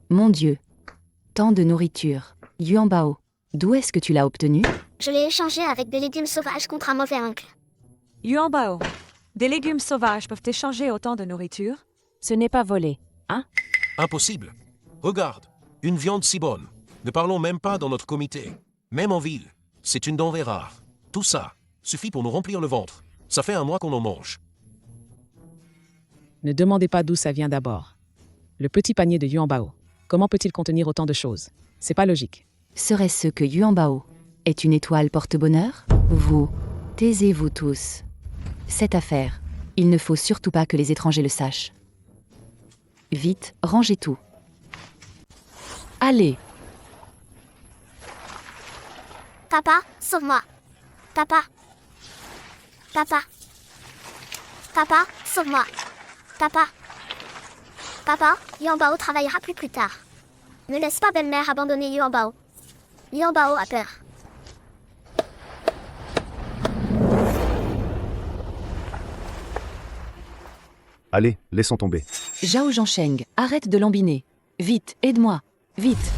Mon Dieu. Tant de nourriture. Yuan Bao, d'où est-ce que tu l'as obtenu? Je l'ai échangé avec des légumes sauvages contre un mauvais oncle. Yuan Bao, des légumes sauvages peuvent échanger autant de nourriture? Ce n'est pas volé, hein? Impossible. Regarde, une viande si bonne. Ne parlons même pas dans notre comité. Même en ville, c'est une denrée rare. Tout ça suffit pour nous remplir le ventre. Ça fait un mois qu'on en mange. Ne demandez pas d'où ça vient d'abord. Le petit panier de Yuan Bao. Comment peut-il contenir autant de choses? C'est pas logique. Serait-ce que Yuan Bao est une étoile porte-bonheur? Vous, taisez-vous tous. Cette affaire, il ne faut surtout pas que les étrangers le sachent. Vite, rangez tout. Allez, Papa, sauve-moi. Papa. Papa. Papa, sauve-moi. Papa. Papa, Yuan Bao travaillera plus tard. Ne laisse pas belle-mère abandonner Yuan Bao. Yuan Bao a peur. Allez, laissons tomber. Zhao Zhangsheng, arrête de lambiner. Vite, aide-moi. Vite.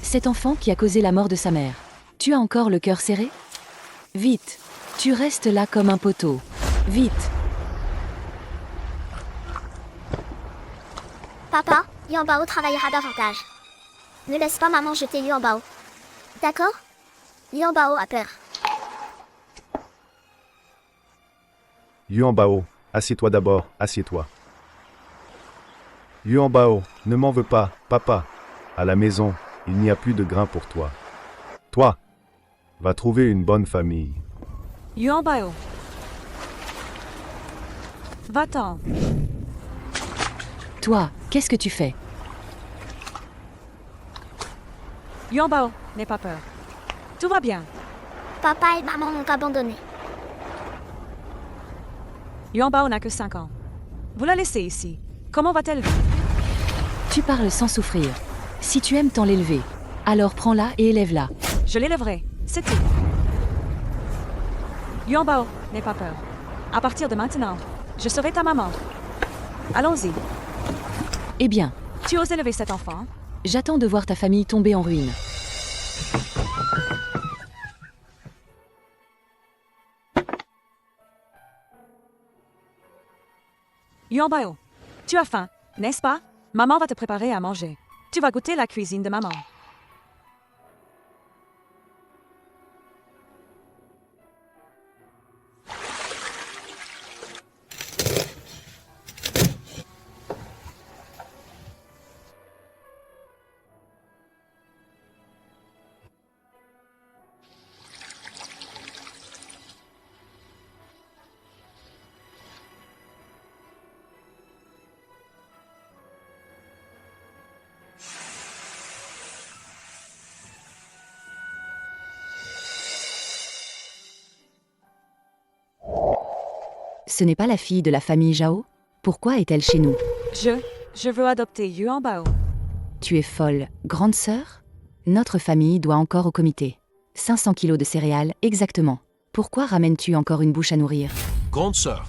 Cet enfant qui a causé la mort de sa mère. Tu as encore le cœur serré? Vite. Tu restes là comme un poteau. Vite. Papa, Yuan Bao travaillera davantage. Ne laisse pas maman jeter Yuan Bao. D'accord? Yuan Bao a peur. Yuan Bao, assieds-toi d'abord, assieds-toi. Yuan Bao, ne m'en veux pas, papa. À la maison, il n'y a plus de grain pour toi. Toi, va trouver une bonne famille. Yuan Bao. Va-t'en. Toi, qu'est-ce que tu fais? Yuan Bao, n'aie pas peur. Tout va bien. Papa et maman m'ont abandonné. Yuan Bao n'a que 5 ans. Vous la laissez ici. Comment va-t-elle vivre? Tu parles sans souffrir. Si tu aimes tant l'élever, alors prends-la et élève-la. Je l'élèverai, c'est tout. Yuan Bao, n'aie pas peur. À partir de maintenant, je serai ta maman. Allons-y. Eh bien, Tu oses élever cet enfant? j'attends de voir ta famille tomber en ruine. Yuan Bao, tu as faim, n'est-ce pas? Maman va te préparer à manger. Tu vas goûter la cuisine de maman. Ce n'est pas la fille de la famille Zhao? Pourquoi est-elle chez nous? Je veux adopter Yuan Bao. Tu es folle, grande sœur? Notre famille doit encore au comité. 500 kilos de céréales, exactement. Pourquoi ramènes-tu encore une bouche à nourrir? Grande sœur,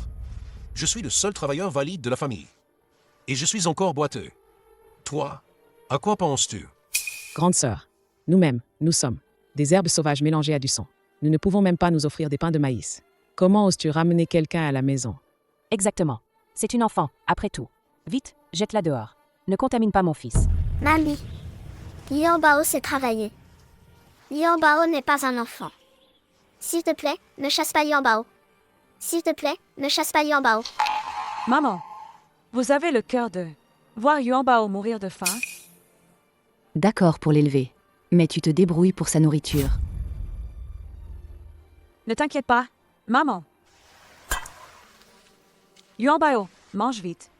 je suis le seul travailleur valide de la famille. Et je suis encore boiteux. Toi, à quoi penses-tu? Grande sœur, nous-mêmes, nous sommes des herbes sauvages mélangées à du sang. Nous ne pouvons même pas nous offrir des pains de maïs. Comment oses-tu ramener quelqu'un à la maison? Exactement. C'est une enfant, après tout. Vite, jette-la dehors. Ne contamine pas mon fils. Mamie. Yuan Bao sait travailler. Yuan Bao n'est pas un enfant. S'il te plaît, ne chasse pas Yuan Bao. S'il te plaît, ne chasse pas Yuan Bao. Maman, vous avez le cœur de voir Yuan Bao mourir de faim? D'accord pour l'élever. Mais tu te débrouilles pour sa nourriture. Ne t'inquiète pas, maman. Yuan Bao, mange vite.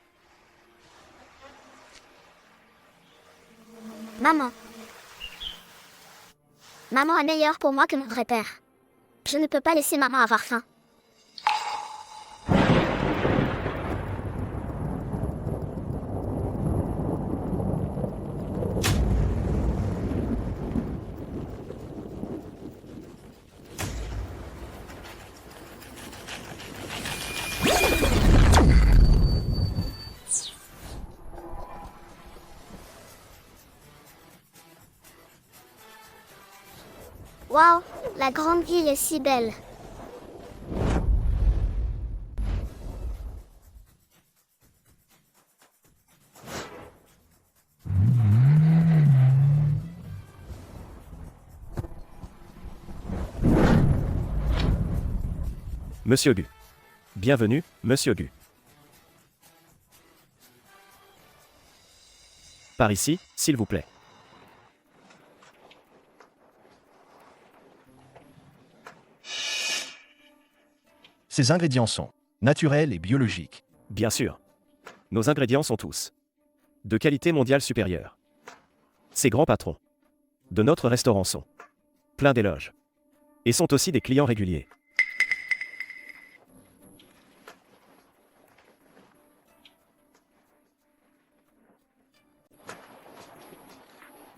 Maman. Maman est meilleure pour moi que mon vrai père. Je ne peux pas laisser maman avoir faim. La grande ville est si belle. Monsieur Gu. Bienvenue, Monsieur Gu. Par ici, s'il vous plaît. Ces ingrédients sont naturels et biologiques. Bien sûr. Nos ingrédients sont tous de qualité mondiale supérieure. Ces grands patrons de notre restaurant sont pleins d'éloges et sont aussi des clients réguliers.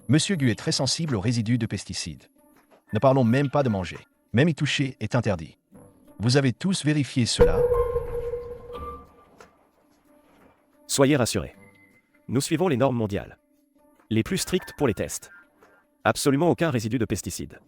Monsieur Gu est très sensible aux résidus de pesticides. Ne parlons même pas de manger. Même y toucher est interdit. Vous avez tous vérifié cela? Soyez rassurés. Nous suivons les normes mondiales, les plus strictes pour les tests. Absolument aucun résidu de pesticides.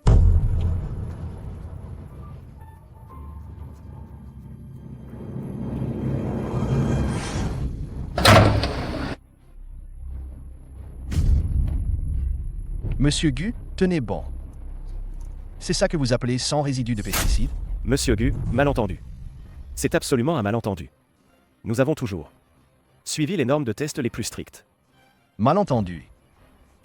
Monsieur Gu, tenez bon. C'est ça que vous appelez sans résidus de pesticides? Monsieur Gu, malentendu. C'est absolument un malentendu. Nous avons toujours suivi les normes de test les plus strictes. Malentendu.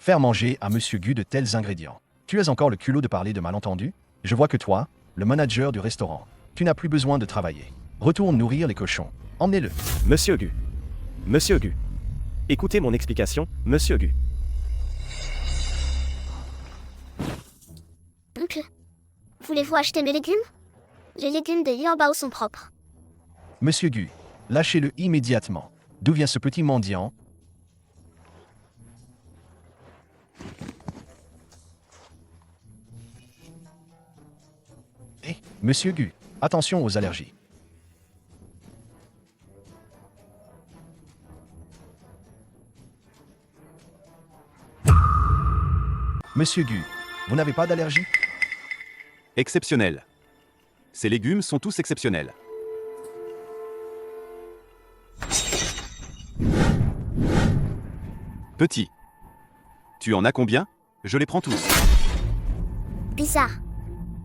Faire manger à Monsieur Gu de tels ingrédients. Tu as encore le culot de parler de malentendu? Je vois que toi, le manager du restaurant, tu n'as plus besoin de travailler. Retourne nourrir les cochons. Emmenez-le. Monsieur Gu. Monsieur Gu. Écoutez mon explication, Monsieur Gu. Oncle, voulez-vous acheter mes légumes? Les légumes de Yanbao sont propres. Monsieur Gu, lâchez-le immédiatement. D'où vient ce petit mendiant? Eh, Monsieur Gu, attention aux allergies. Monsieur Gu, vous n'avez pas d'allergie? Exceptionnel. Ces légumes sont tous exceptionnels. Petit. Tu en as combien? Je les prends tous. Bizarre.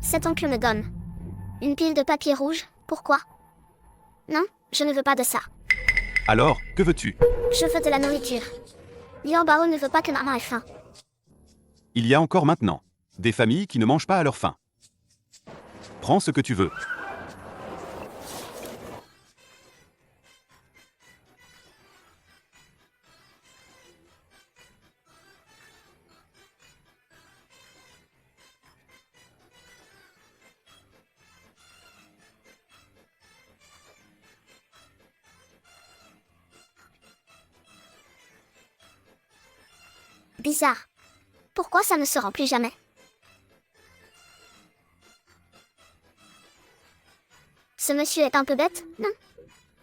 Cet oncle me donne une pile de papier rouge. Pourquoi? Non, je ne veux pas de ça. Alors, que veux-tu? Je veux de la nourriture. Yanbao ne veut pas que maman ait faim. Il y a encore maintenant des familles qui ne mangent pas à leur faim. Prends ce que tu veux. Bizarre. Pourquoi ça ne se remplit jamais? Ce monsieur est un peu bête, non?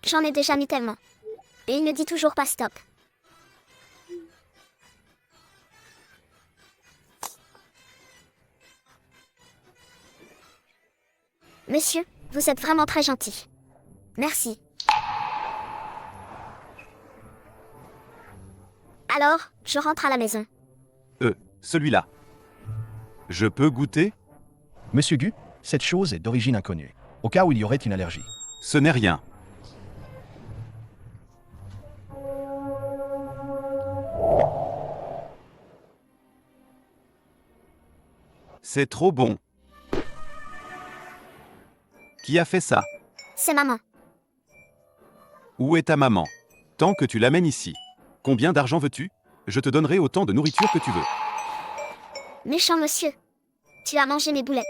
J'en ai déjà mis tellement. Et il ne dit toujours pas stop. Monsieur, vous êtes vraiment très gentil. Merci. Alors, je rentre à la maison. Celui-là. Je peux goûter? Monsieur Gu, cette chose est d'origine inconnue. Au cas où il y aurait une allergie. Ce n'est rien. C'est trop bon. Qui a fait ça? C'est maman. Où est ta maman? Tant que tu l'amènes ici. Combien d'argent veux-tu? Je te donnerai autant de nourriture que tu veux. Méchant monsieur. Tu as mangé mes boulettes.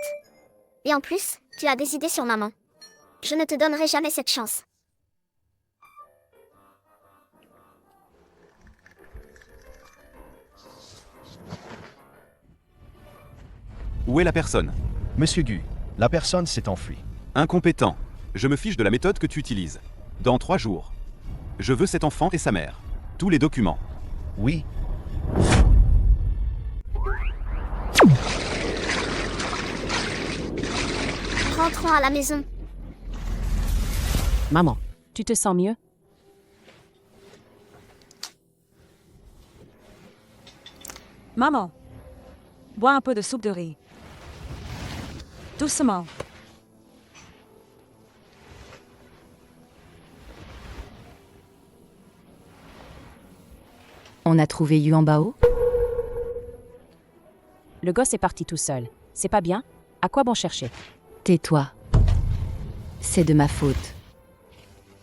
Et en plus, tu as des idées sur maman. Je ne te donnerai jamais cette chance. Où est la personne? Monsieur Gu, la personne s'est enfuie. Incompétent. Je me fiche de la méthode que tu utilises. Dans 3 jours. Je veux cet enfant et sa mère. Tous les documents. Oui. Rentrons à la maison. Maman, Tu te sens mieux? Maman, bois un peu de soupe de riz. Doucement. On a trouvé Yuan Bao? Le gosse est parti tout seul. C'est pas bien? À quoi bon chercher? Tais-toi. C'est de ma faute.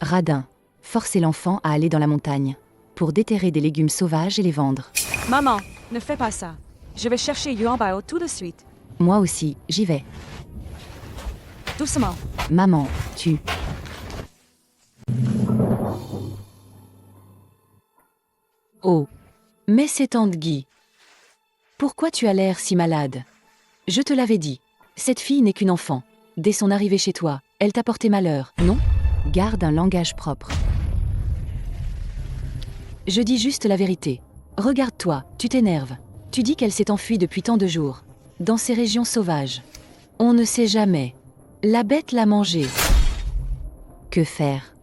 Radin, forcez l'enfant à aller dans la montagne pour déterrer des légumes sauvages et les vendre. Maman, ne fais pas ça. Je vais chercher Yuan Bao tout de suite. Moi aussi, j'y vais. Doucement. Maman, tu... Oh, mais c'est tante Guy. Pourquoi tu as l'air si malade? Je te l'avais dit, cette fille n'est qu'une enfant. Dès son arrivée chez toi, elle t'a porté malheur, non? Garde un langage propre. Je dis juste la vérité. Regarde-toi, tu t'énerves. Tu dis qu'elle s'est enfuie depuis tant de jours. Dans ces régions sauvages. On ne sait jamais. La bête l'a mangée. Que faire?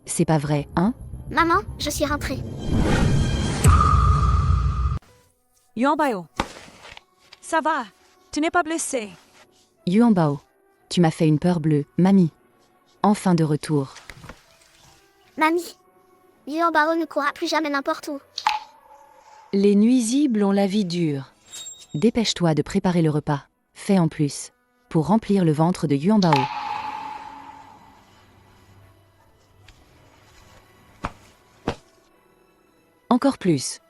C'est pas vrai, hein? Maman, je suis rentrée. Yuan Bao. Ça va? Tu n'es pas blessé? Yuan Bao, tu m'as fait une peur bleue, mamie. Enfin de retour. Mamie, Yuan Bao ne courra plus jamais n'importe où. Les nuisibles ont la vie dure. Dépêche-toi de préparer le repas. Fais en plus. Pour remplir le ventre de Yuan Bao. Encore plus.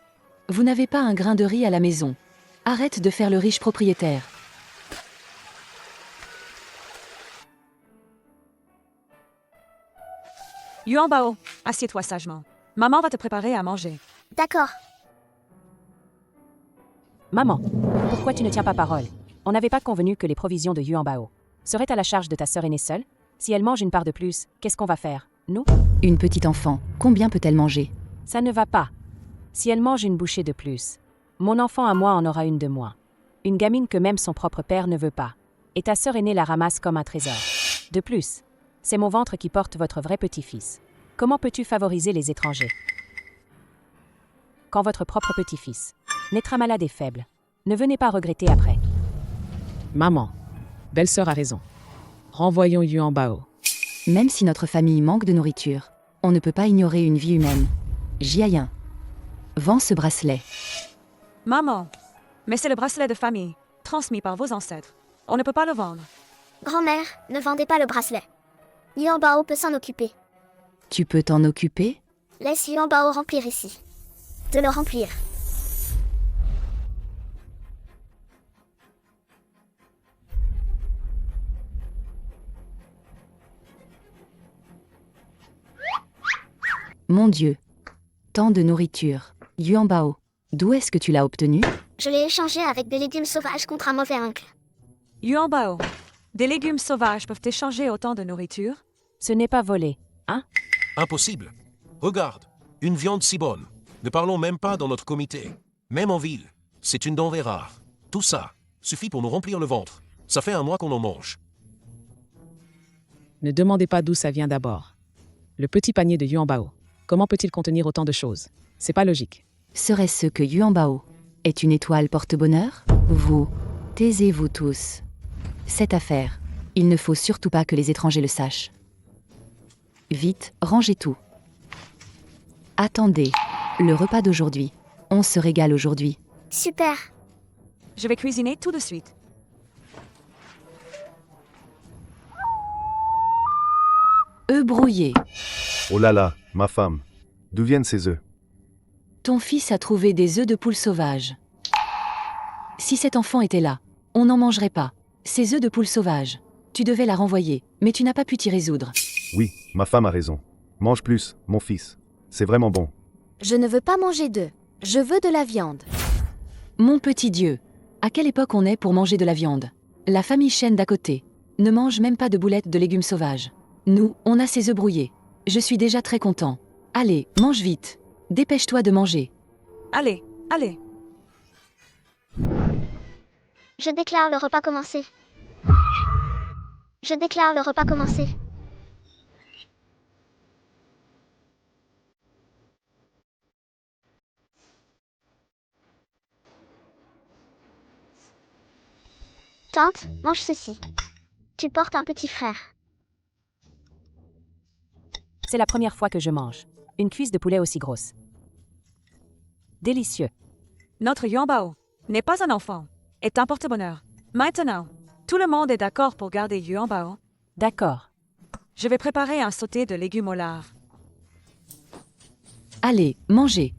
Vous n'avez pas un grain de riz à la maison. Arrête de faire le riche propriétaire. Yuan Bao, assieds-toi sagement. Maman va te préparer à manger. D'accord. Maman, pourquoi tu ne tiens pas parole? On n'avait pas convenu que les provisions de Yuan Bao seraient à la charge de ta sœur aînée seule? Si elle mange une part de plus, qu'est-ce qu'on va faire? Nous? Une petite enfant, combien peut-elle manger? Ça ne va pas. Si elle mange une bouchée de plus, mon enfant à moi en aura une de moins. Une gamine que même son propre père ne veut pas. Et ta sœur aînée la ramasse comme un trésor. De plus, c'est mon ventre qui porte votre vrai petit-fils. Comment peux-tu favoriser les étrangers? Quand votre propre petit-fils naîtra malade et faible, ne venez pas regretter après. maman, belle-sœur a raison. Renvoyons Yuan Bao. Même si notre famille manque de nourriture, on ne peut pas ignorer une vie humaine. Jiayin, vends ce bracelet. Maman, mais c'est le bracelet de famille, transmis par vos ancêtres. On ne peut pas le vendre. Grand-mère, ne vendez pas le bracelet. Yuan Bao peut s'en occuper. Tu peux t'en occuper? Laisse Yuan Bao remplir ici. De le remplir. Mon Dieu. Tant de nourriture. Yuan Bao, d'où est-ce que tu l'as obtenu? Je l'ai échangé avec des légumes sauvages contre un mauvais oncle. Yuan Bao, des légumes sauvages peuvent échanger autant de nourriture? Ce n'est pas volé, hein? Impossible. Regarde, une viande si bonne. Ne parlons même pas dans notre comité. Même en ville, c'est une denrée rare. Tout ça suffit pour nous remplir le ventre. Ça fait un mois qu'on en mange. Ne demandez pas d'où ça vient d'abord. Le petit panier de Yuan Bao. Comment peut-il contenir autant de choses? C'est pas logique. Serait-ce que Yuan Bao est une étoile porte-bonheur? Vous, taisez-vous tous. Cette affaire, il ne faut surtout pas que les étrangers le sachent. Vite, rangez tout. Attendez, le repas d'aujourd'hui. On se régale aujourd'hui. Super. Je vais cuisiner tout de suite. Œufs brouillés. Oh là là, ma femme. D'où viennent ces œufs? Ton fils a trouvé des œufs de poule sauvage. Si cet enfant était là, on n'en mangerait pas. Ces œufs de poule sauvage. Tu devais la renvoyer, mais tu n'as pas pu t'y résoudre. Oui, ma femme a raison. Mange plus, mon fils. C'est vraiment bon. Je ne veux pas manger d'œufs. Je veux de la viande. Mon petit Dieu, à quelle époque on est pour manger de la viande? La famille Chen d'à côté ne mange même pas de boulettes de légumes sauvages. Nous, on a ces œufs brouillés. Je suis déjà très content. Allez, mange vite. Dépêche-toi de manger. Allez, allez. Je déclare le repas commencé. Je déclare le repas commencé. Tante, mange ceci. Tu portes un petit frère. C'est la première fois que je mange. Une cuisse de poulet aussi grosse. Délicieux. Notre Yuanbao n'est pas un enfant, est un porte-bonheur. Maintenant, tout le monde est d'accord pour garder Yuanbao. D'accord. Je vais préparer un sauté de légumes au lard. Allez, mangez.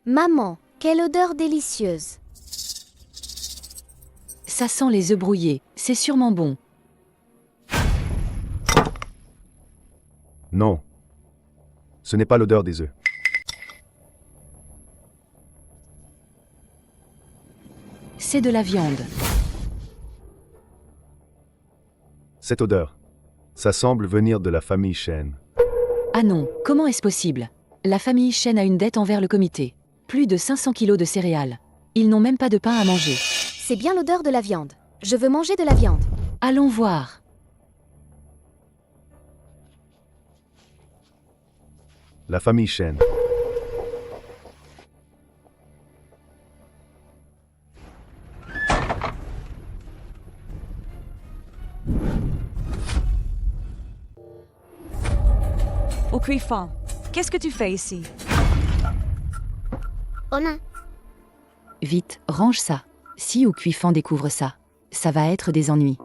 Maman, quelle odeur délicieuse. Ça sent les œufs brouillés, c'est sûrement bon. Non. Ce n'est pas l'odeur des œufs. C'est de la viande. Cette odeur. Ça semble venir de la famille Shen. Ah non, comment est-ce possible? La famille Shen a une dette envers le comité. Plus de 500 kilos de céréales. Ils n'ont même pas de pain à manger. C'est bien l'odeur de la viande. Je veux manger de la viande. Allons voir. La famille Shen. Au cuifant, qu'est-ce que tu fais ici? Oh non, Vite, range ça. Si ou Cuifant découvre ça, ça va être des ennuis.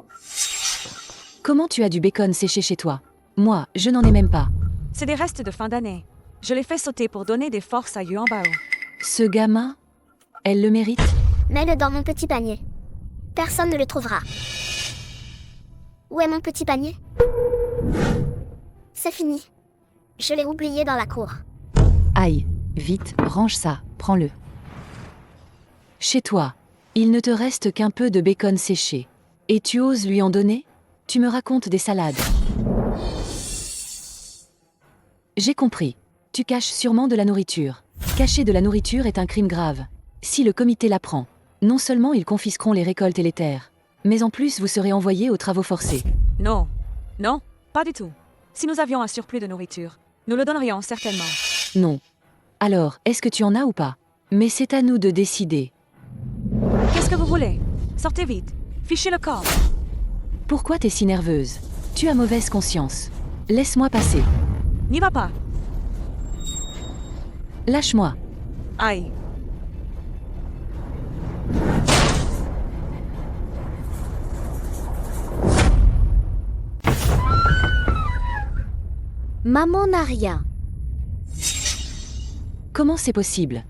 Comment tu as du bacon séché chez toi? Moi, je n'en ai même pas. C'est des restes de fin d'année. Je les fais sauter pour donner des forces à Yuanbao. Ce gamin, elle le mérite? mets-le dans mon petit panier. Personne ne le trouvera. Où est mon petit panier? C'est fini. Je l'ai oublié dans la cour. Aïe, vite, range ça, prends-le. Chez toi, il ne te reste qu'un peu de bacon séché. Et tu oses lui en donner? Tu me racontes des salades. J'ai compris. Tu caches sûrement de la nourriture. Cacher de la nourriture est un crime grave. Si le comité l'apprend, non seulement ils confisqueront les récoltes et les terres, mais en plus vous serez envoyé aux travaux forcés. Non, non, pas du tout. Si nous avions un surplus de nourriture, nous le donnerions certainement. Non. Alors, est-ce que tu en as ou pas? Mais c'est à nous de décider. Qu'est-ce que vous voulez? Sortez vite. Fichez le corps. Pourquoi t'es si nerveuse? Tu as mauvaise conscience. Laisse-moi passer. N'y va pas. Lâche-moi. Aïe. Maman n'a rien. Comment c'est possible?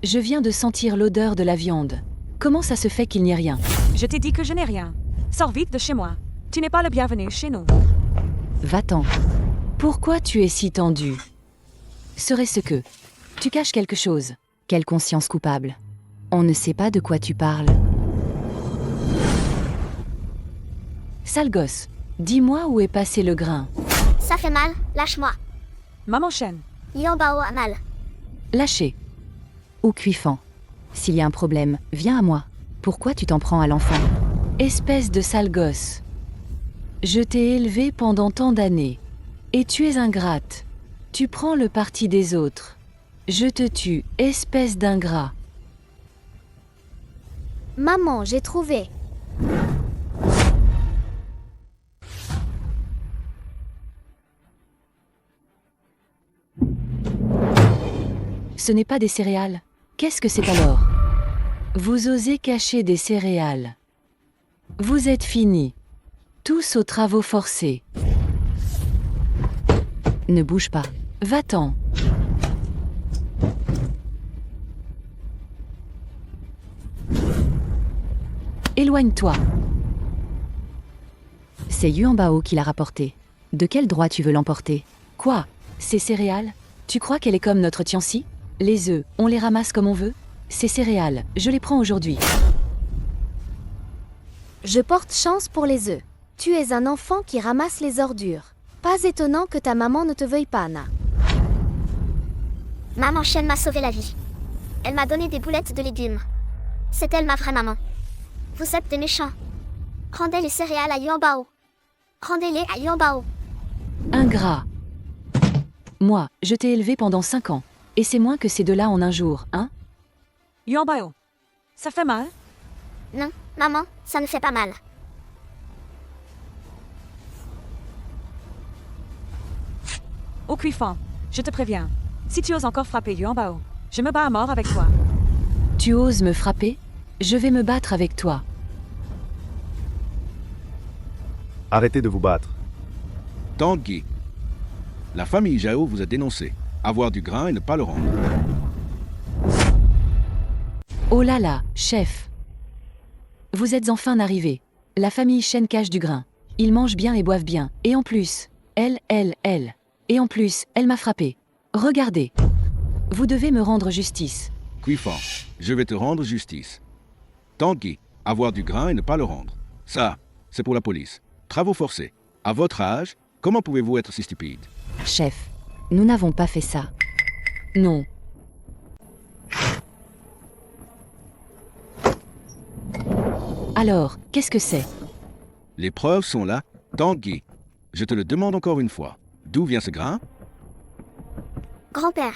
Je viens de sentir l'odeur de la viande. Comment ça se fait qu'il n'y ait rien? Je t'ai dit que je n'ai rien. Sors vite de chez moi. Tu n'es pas le bienvenu chez nous. Va-t'en. Pourquoi tu es si tendu? Serait-ce que tu caches quelque chose? Quelle conscience coupable? On ne sait pas de quoi tu parles. Sale gosse, dis-moi où est passé le grain. Ça fait mal, lâche-moi. Maman Shen. Yuanbao a mal. Lâchez. Ou Cuifant. S'il y a un problème, viens à moi. Pourquoi tu t'en prends à l'enfant? Espèce de sale gosse. Je t'ai élevé pendant tant d'années. Et tu es ingrate. Tu prends le parti des autres. Je te tue, espèce d'ingrat. Maman, j'ai trouvé. Ce n'est pas des céréales. Qu'est-ce que c'est alors? Vous osez cacher des céréales. Vous êtes finis. Tous aux travaux forcés. Ne bouge pas. Va-t'en. Éloigne-toi. C'est Yuanbao qui l'a rapporté. De quel droit tu veux l'emporter? Quoi? Ces céréales? Tu crois qu'elle est comme notre Tianxi? Les œufs, on les ramasse comme on veut? Ces céréales, je les prends aujourd'hui. Je porte chance pour les œufs. Tu es un enfant qui ramasse les ordures. Pas étonnant que ta maman ne te veuille pas, Anna. Maman Shen m'a sauvé la vie. Elle m'a donné des boulettes de légumes. C'est elle ma vraie maman. Vous êtes des méchants. Rendez les céréales à Yuanbao. Rendez-les à Yuanbao. Ingrat. Moi, je t'ai élevé pendant 5 ans. Et c'est moins que ces deux-là en un jour, hein? Yuanbao. Ça fait mal? Non, maman, ça ne fait pas mal. Au Cuifan, je te préviens. Si tu oses encore frapper Yuanbao, je me bats à mort avec toi. Tu oses me frapper? Je vais me battre avec toi. Arrêtez de vous battre. Tanguy. La famille Jao vous a dénoncé. Avoir du grain et ne pas le rendre. Oh là là, chef. Vous êtes enfin arrivé. La famille Chen cache du grain. Ils mangent bien et boivent bien. Et en plus, elle. Et en plus, elle m'a frappé. Regardez. Vous devez me rendre justice. Cuifan, je vais te rendre justice. Tanguy, avoir du grain et ne pas le rendre. Ça, c'est pour la police. Travaux forcés. À votre âge, comment pouvez-vous être si stupide? Chef, nous n'avons pas fait ça. Non. Alors, qu'est-ce que c'est? Les preuves sont là. Tanguy, je te le demande encore une fois. D'où vient ce grain? Grand-père.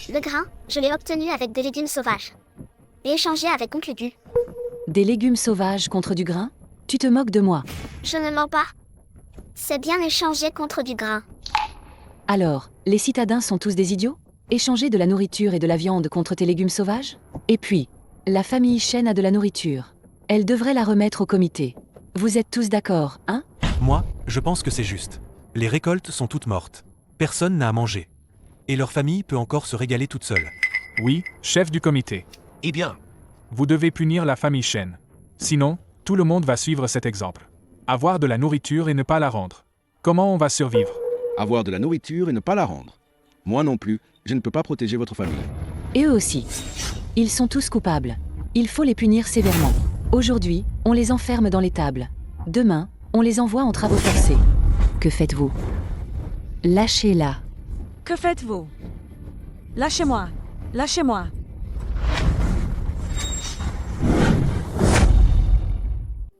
Le grain, je l'ai obtenu avec des légumes sauvages. Et échangé avec oncle Gu. Des légumes sauvages contre du grain? Tu te moques de moi. Je ne mens pas. C'est bien échangé contre du grain. Alors, les citadins sont tous des idiots? Échanger de la nourriture et de la viande contre tes légumes sauvages? Et puis, la famille Chen a de la nourriture. Elle devrait la remettre au comité. Vous êtes tous d'accord, hein? Moi, je pense que c'est juste. Les récoltes sont toutes mortes. Personne n'a à manger. Et leur famille peut encore se régaler toute seule. Oui, chef du comité. Eh bien, Vous devez punir la famille Chen. Sinon, tout le monde va suivre cet exemple. Avoir de la nourriture et ne pas la rendre. Comment on va survivre? Avoir de la nourriture et ne pas la rendre. Moi non plus, je ne peux pas protéger votre famille. Et eux aussi. Ils sont tous coupables. Il faut les punir sévèrement. Aujourd'hui, on les enferme dans l'étable. Demain, on les envoie en travaux forcés. Que faites-vous? Lâchez-la. Que faites-vous? Lâchez-moi. Lâchez-moi.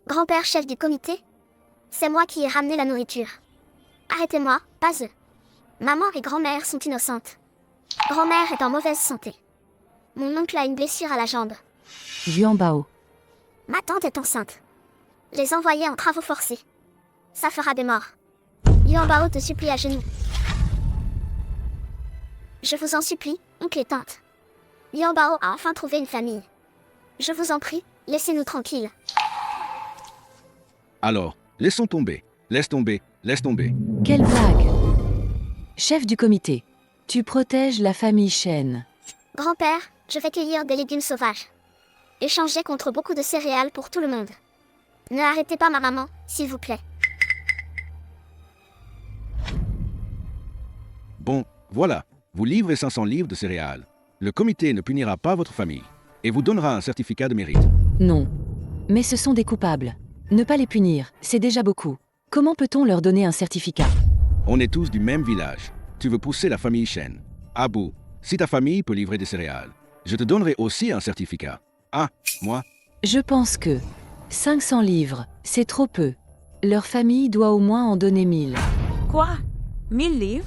Grand-père chef du comité? C'est moi qui ai ramené la nourriture. Arrêtez-moi, pas eux. Maman et grand-mère sont innocentes. Grand-mère est en mauvaise santé. Mon oncle a une blessure à la jambe. Yuanbao. Ma tante est enceinte. Les envoyer en travaux forcés. Ça fera des morts. Yuanbao te supplie à genoux. Je vous en supplie, oncle et tante. Yuanbao a enfin trouvé une famille. Je vous en prie, laissez-nous tranquilles. Alors, laissons tomber. Laisse tomber. Laisse tomber. Quelle blague! Chef du comité, tu protèges la famille Chen. Grand-père, je vais cueillir des légumes sauvages. Échanger contre beaucoup de céréales pour tout le monde. Ne arrêtez pas ma maman, s'il vous plaît. Bon, voilà. Vous livrez 500 livres de céréales. Le comité ne punira pas votre famille et vous donnera un certificat de mérite. Non. Mais ce sont des coupables. Ne pas les punir, c'est déjà beaucoup. Comment peut-on leur donner un certificat? On est tous du même village. Tu veux pousser la famille Chen. À bout. Si ta famille peut livrer des céréales, je te donnerai aussi un certificat. Ah, moi? Je pense que 500 livres, c'est trop peu. Leur famille doit au moins en donner 1000. Quoi? 1000 livres?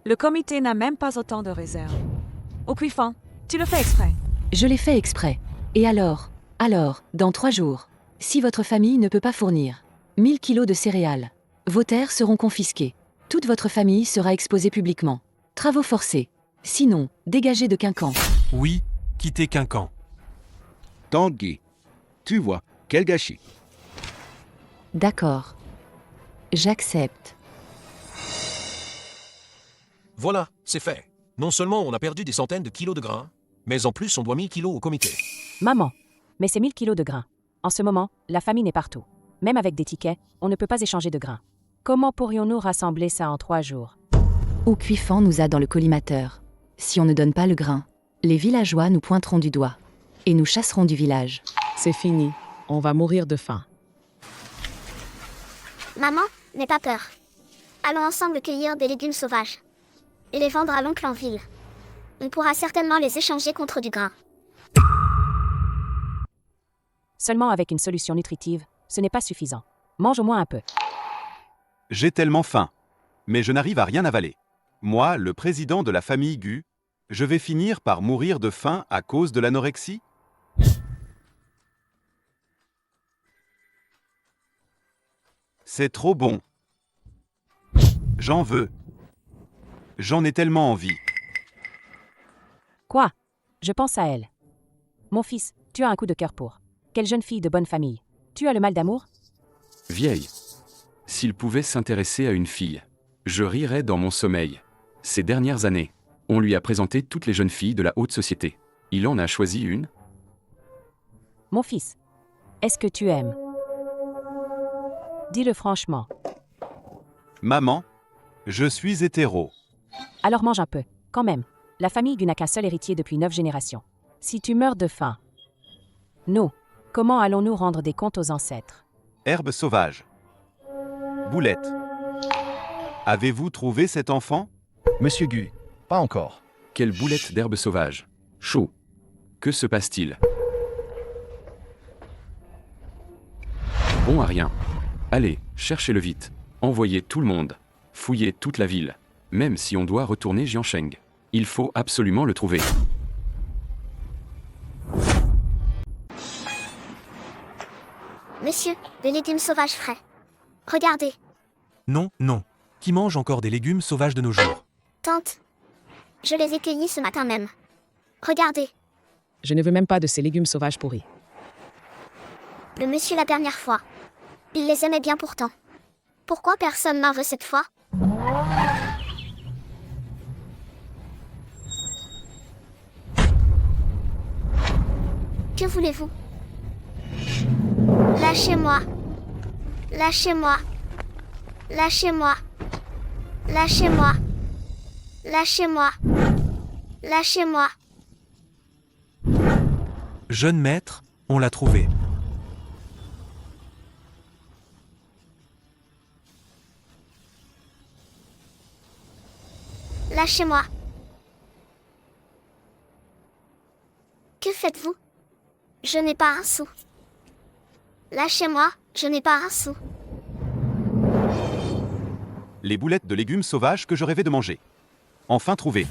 Le comité n'a même pas autant de réserves. Au Cuifan, tu le fais exprès. Je l'ai fait exprès. Et alors, dans 3 jours, si votre famille ne peut pas fournir 1000 kilos de céréales, vos terres seront confisquées. Toute votre famille sera exposée publiquement. Travaux forcés. Sinon, dégagez de Quincan. Oui, quittez Quincan. Tanguy. Tu vois, quel gâchis. D'accord. J'accepte. voilà, c'est fait. Non seulement on a perdu des centaines de kilos de grains, mais en plus on doit 1000 kilos au comité. Maman, mais c'est 1000 kilos de grains. En ce moment, la famine est partout. Même avec des tickets, on ne peut pas échanger de grains. Comment pourrions-nous rassembler ça en 3 jours? Au Cuifan nous a dans le collimateur. Si on ne donne pas le grain, les villageois nous pointeront du doigt. Et nous chasserons du village. C'est fini. On va mourir de faim. Maman, n'aie pas peur. Allons ensemble cueillir des légumes sauvages. Et les vendre à l'oncle en ville. On pourra certainement les échanger contre du grain. Seulement avec une solution nutritive, ce n'est pas suffisant. Mange au moins un peu. J'ai tellement faim. Mais je n'arrive à rien avaler. Moi, le président de la famille Gu, je vais finir par mourir de faim à cause de l'anorexie? C'est trop bon. J'en veux. J'en ai tellement envie. Quoi? Je pense à elle. Mon fils, tu as un coup de cœur pour. Quelle jeune fille de bonne famille. Tu as le mal d'amour? Vieille. S'il pouvait s'intéresser à une fille, je rirais dans mon sommeil. Ces dernières années, on lui a présenté toutes les jeunes filles de la haute société. Il en a choisi une? Mon fils, est-ce que tu aimes? Dis-le franchement. Maman, je suis hétéro. Alors mange un peu, quand même. La famille Gu n'a qu'un seul héritier depuis 9 générations. Si tu meurs de faim, nous, comment allons-nous rendre des comptes aux ancêtres? Herbe sauvage. Boulette. Avez-vous trouvé cet enfant? Monsieur Gu, pas encore. Quelle boulette d'herbe sauvage. Chaud. Que se passe-t-il? Bon à rien. Allez, cherchez-le vite. Envoyez tout le monde. Fouillez toute la ville. Même si on doit retourner Jiansheng. Il faut absolument le trouver. Monsieur, des légumes sauvages frais. Regardez. Non, non. Qui mange encore des légumes sauvages de nos jours? Tante. Je les ai cueillis ce matin même. Regardez. Je ne veux même pas de ces légumes sauvages pourris. Le monsieur la dernière fois. Il les aimait bien pourtant. Pourquoi personne n'en veut cette fois? Que voulez-vous? Lâchez-moi. Lâchez-moi. Lâchez-moi. Lâchez-moi. Lâchez-moi. Lâchez-moi. Jeune maître, on l'a trouvé. Lâchez-moi. Que faites-vous? Je n'ai pas un sou. Lâchez-moi, je n'ai pas un sou. Les boulettes de légumes sauvages que je rêvais de manger. Enfin trouvées.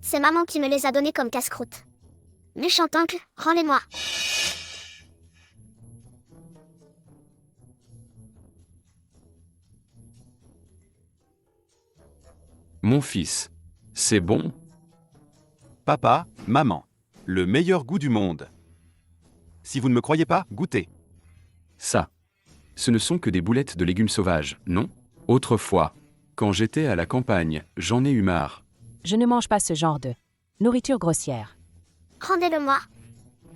C'est maman qui me les a donnés comme casse-croûte. Méchant oncle, rends-les-moi. Mon fils. C'est bon? Papa, maman. Le meilleur goût du monde. Si vous ne me croyez pas, goûtez. Ça. Ce ne sont que des boulettes de légumes sauvages, non? Autrefois, quand j'étais à la campagne, j'en ai eu marre. Je ne mange pas ce genre de nourriture grossière. Rendez-le-moi.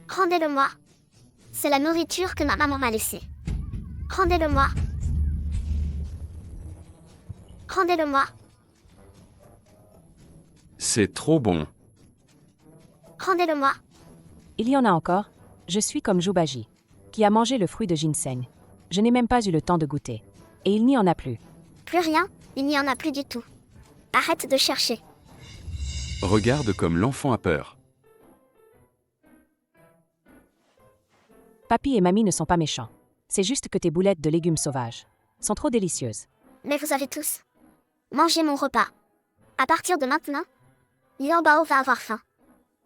Rendez-le-moi. C'est la nourriture que ma maman m'a laissée. Rendez-le-moi. Rendez-le-moi. C'est trop bon. Rendez-le-moi. Il y en a encore. Je suis comme Joubaji, qui a mangé le fruit de ginseng. Je n'ai même pas eu le temps de goûter. Et il n'y en a plus. Plus rien, il n'y en a plus du tout. Arrête de chercher. Regarde comme l'enfant a peur. Papy et mamie ne sont pas méchants. C'est juste que tes boulettes de légumes sauvages sont trop délicieuses. Mais vous avez tous mangé mon repas. À partir de maintenant, Lian Bao va avoir faim.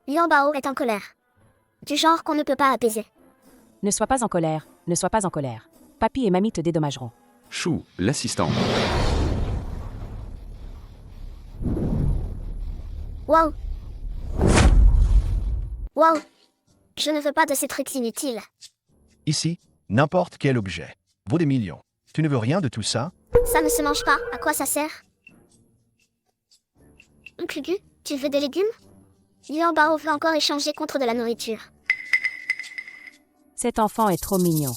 Lian Bao est en colère. Du genre qu'on ne peut pas apaiser. Ne sois pas en colère, ne sois pas en colère. Papy et mamie te dédommageront. Chou, l'assistant. Wow. Wow. Je ne veux pas de ces trucs inutiles. Ici, n'importe quel objet vaut des millions. Tu ne veux rien de tout ça? Ça ne se mange pas, à quoi ça sert? Oncle Gu, tu veux des légumes? Lian Bao veut encore échanger contre de la nourriture. Cet enfant est trop mignon.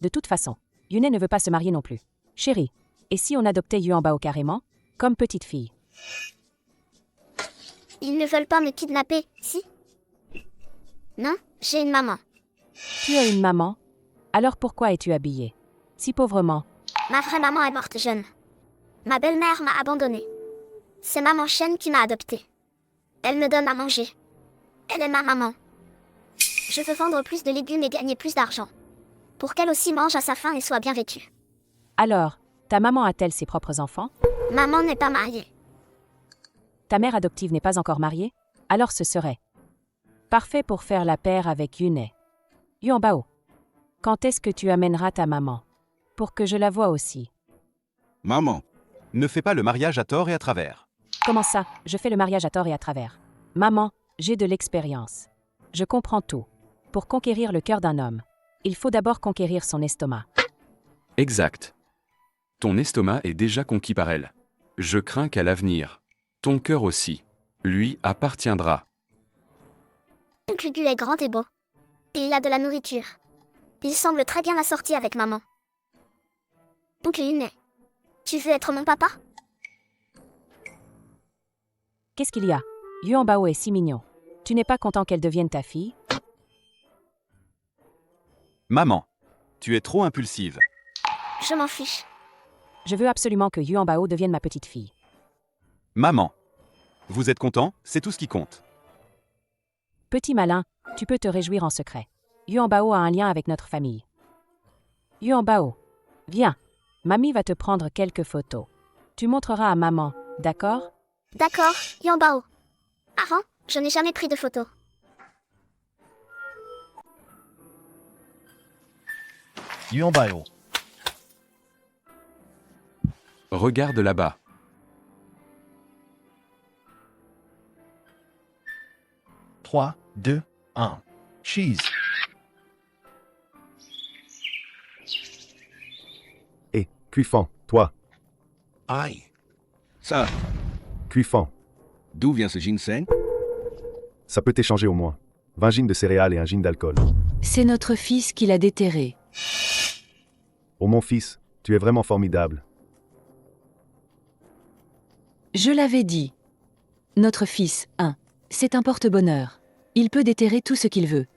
De toute façon, Yune ne veut pas se marier non plus. Chérie, et si on adoptait Yuan Bao carrément, comme petite fille? Ils ne veulent pas me kidnapper, si? Non, j'ai une maman. Tu as une maman? Alors pourquoi es-tu habillée si pauvrement? Ma vraie maman est morte jeune. Ma belle-mère m'a abandonnée. C'est maman Chen qui m'a adoptée. Elle me donne à manger. Elle est ma maman. Je veux vendre plus de légumes et gagner plus d'argent. Pour qu'elle aussi mange à sa faim et soit bien vêtue. Alors, ta maman a-t-elle ses propres enfants? Maman n'est pas mariée. Ta mère adoptive n'est pas encore mariée? Alors ce serait parfait pour faire la paire avec Yune. Yuanbao, quand est-ce que tu amèneras ta maman? Pour que je la voie aussi. Maman, Ne fais pas le mariage à tort et à travers. Comment ça? Je fais le mariage à tort et à travers. Maman, j'ai de l'expérience. Je comprends tout. Pour conquérir le cœur d'un homme, il faut d'abord conquérir son estomac. Exact. Ton estomac est déjà conquis par elle. Je crains qu'à l'avenir, ton cœur aussi, lui appartiendra. Oncle Gu est grand et beau. Et il a de la nourriture. Il semble très bien assorti avec maman. Oncle Yune, tu veux être mon papa? Qu'est-ce qu'il y a? Yuanbao est si mignon. Tu n'es pas content qu'elle devienne ta fille? Maman, tu es trop impulsive. Je m'en fiche. Je veux absolument que Yuanbao devienne ma petite fille. Maman, vous êtes content? C'est tout ce qui compte. Petit malin, tu peux te réjouir en secret. Yuanbao a un lien avec notre famille. Yuanbao, viens. Mamie va te prendre quelques photos. Tu montreras à maman, d'accord? D'accord, Yuanbao. Avant, je n'ai jamais pris de photos. Yuanbao. Regarde là-bas. Trois, 2, 1. Cheese. Et, Cuifan, toi. Aïe. Ça, Cuifan, d'où vient ce ginseng? ça peut t'échanger au moins. 20 gines de céréales et un gine d'alcool. C'est notre fils qui l'a déterré. Oh mon fils, tu es vraiment formidable. Je l'avais dit. Notre fils, c'est un porte-bonheur. Il peut déterrer tout ce qu'il veut.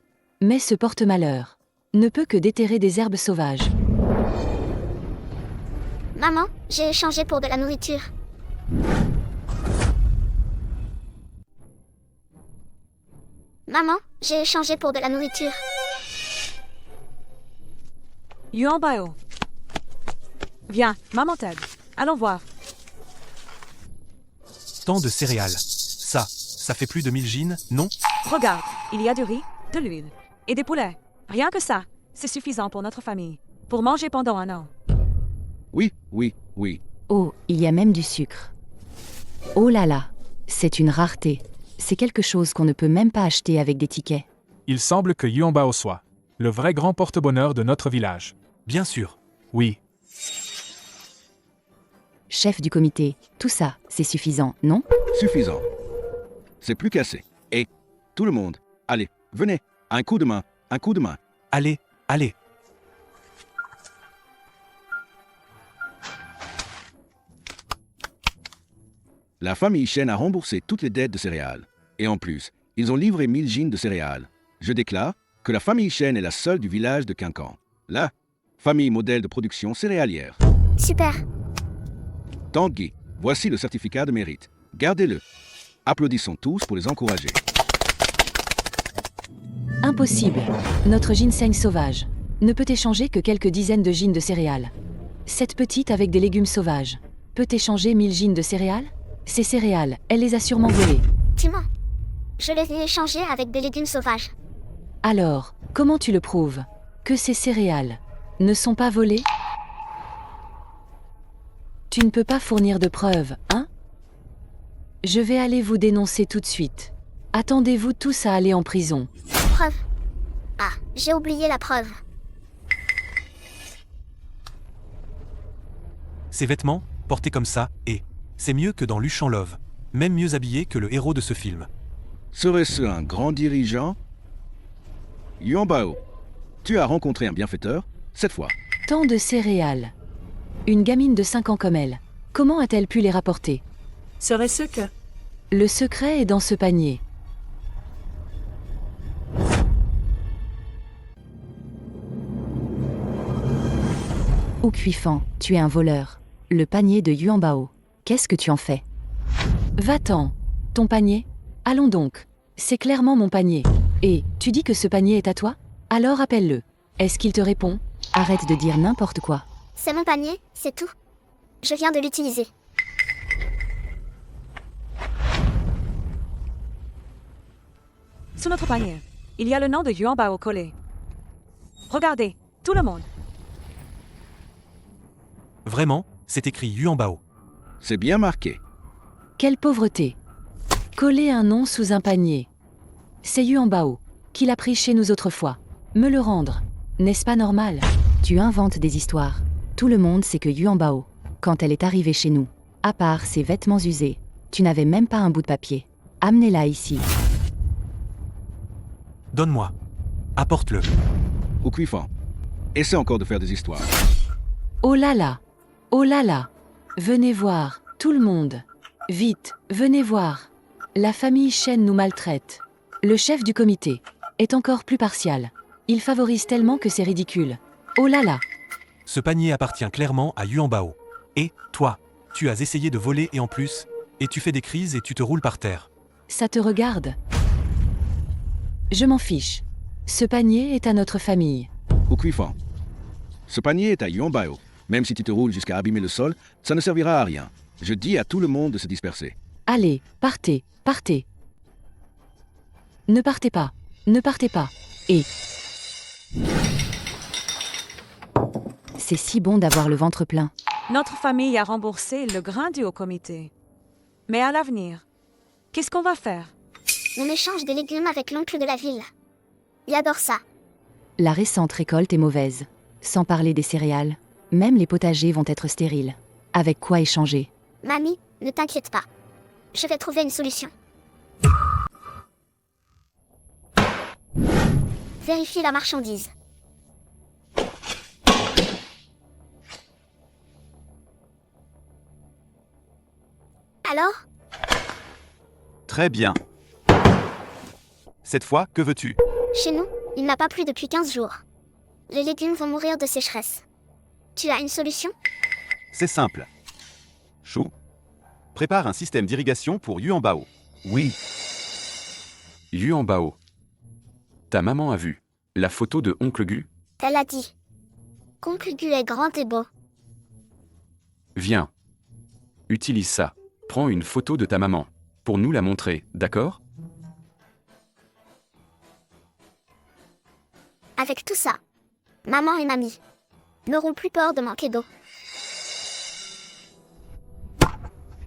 Mais ce porte-malheur ne peut que déterrer des herbes sauvages. Maman, j'ai échangé pour de la nourriture. Maman, j'ai échangé pour de la nourriture. Yuanbao. Viens, maman t'aide. Allons voir. Tant de céréales. Ça fait plus de 1000 gines, non? Regarde, il y a du riz, de l'huile et des poulets. Rien que ça, c'est suffisant pour notre famille. Pour manger pendant un an. Oui, oui, oui. Oh, il y a même du sucre. Oh là là, c'est une rareté. C'est quelque chose qu'on ne peut même pas acheter avec des tickets. Il semble que Yuanbao soit le vrai grand porte-bonheur de notre village. Bien sûr. Oui. Chef du comité, tout ça, c'est suffisant, non? Suffisant. C'est plus qu'assez. Et tout le monde, allez, venez, un coup de main, un coup de main. Allez, allez. La famille Chen a remboursé toutes les dettes de céréales. Et en plus, ils ont livré 1000 gines de céréales. Je déclare que la famille Chen est la seule du village de Quincan. La famille modèle de production céréalière. Super. Tanguy, voici le certificat de mérite. Gardez-le. Applaudissons tous pour les encourager. Impossible. Notre ginseng sauvage ne peut échanger que quelques dizaines de gines de céréales. Cette petite avec des légumes sauvages peut échanger 1000 gines de céréales? Ces céréales, elle les a sûrement volées. Tu mens. Je les ai échangés avec des légumes sauvages. Alors, comment tu le prouves? Que ces céréales ne sont pas volées? Tu ne peux pas fournir de preuves, hein? Je vais aller vous dénoncer tout de suite. Attendez-vous tous à aller en prison. Preuve. Ah, j'ai oublié la preuve. Ces vêtements, portés comme ça, et c'est mieux que dans Luchan Love. Même mieux habillé que le héros de ce film. Serait-ce un grand dirigeant? Yuanbao, tu as rencontré un bienfaiteur, cette fois. Tant de céréales. Une gamine de 5 ans comme elle. Comment a-t-elle pu les rapporter? Serait-ce que... Le secret est dans ce panier. Ou Cuifan, tu es un voleur. Le panier de Yuanbao. Qu'est-ce que tu en fais? Va-t'en. Ton panier? Allons donc. C'est clairement mon panier. Et, tu dis que ce panier est à toi? Alors appelle-le. Est-ce qu'il te répond? Arrête de dire n'importe quoi. C'est mon panier, c'est tout. Je viens de l'utiliser. Sous notre panier, il y a le nom de Yuan Bao collé. Regardez, tout le monde. Vraiment, c'est écrit Yuan Bao. C'est bien marqué. Quelle pauvreté. Coller un nom sous un panier. C'est Yuan Bao, qui l'a pris chez nous autrefois. Me le rendre. N'est-ce pas normal? Tu inventes des histoires. Tout le monde sait que Yuan Bao, quand elle est arrivée chez nous, à part ses vêtements usés, tu n'avais même pas un bout de papier. Amenez-la ici. Donne-moi. Apporte-le. Au cuifant. Essaie encore de faire des histoires. Oh là là. Oh là là. Venez voir, tout le monde. Vite, venez voir. La famille Chen nous maltraite. Le chef du comité est encore plus partial. Il favorise tellement que c'est ridicule. Oh là là. Ce panier appartient clairement à Yuan Bao. Et, toi, tu as essayé de voler et en plus, et tu fais des crises et tu te roules par terre. Ça te regarde? Je m'en fiche. Ce panier est à notre famille. Au cuifant. Ce panier est à Yuan Bao. Même si tu te roules jusqu'à abîmer le sol, ça ne servira à rien. Je dis à tout le monde de se disperser. Allez, partez, partez. Ne partez pas, ne partez pas. Et... C'est si bon d'avoir le ventre plein. Notre famille a remboursé le grain dû au comité. Mais à l'avenir, qu'est-ce qu'on va faire? On échange des légumes avec l'oncle de la ville. Il adore ça. La récente récolte est mauvaise. Sans parler des céréales, même les potagers vont être stériles. Avec quoi échanger? Mamie, ne t'inquiète pas. Je vais trouver une solution. Vérifie la marchandise. Alors? Très bien. Cette fois, que veux-tu? Chez nous, il n'a pas plu depuis 15 jours. Les légumes vont mourir de sécheresse. Tu as une solution? C'est simple. Chou, prépare un système d'irrigation pour Yuan Bao. Oui. Yuan Bao. Ta maman a vu la photo de Oncle Gu? Elle a dit. Oncle Gu est grand et beau. Viens. Utilise ça. Prends une photo de ta maman. Pour nous la montrer, d'accord? Avec tout ça, maman et mamie n'auront plus peur de manquer d'eau.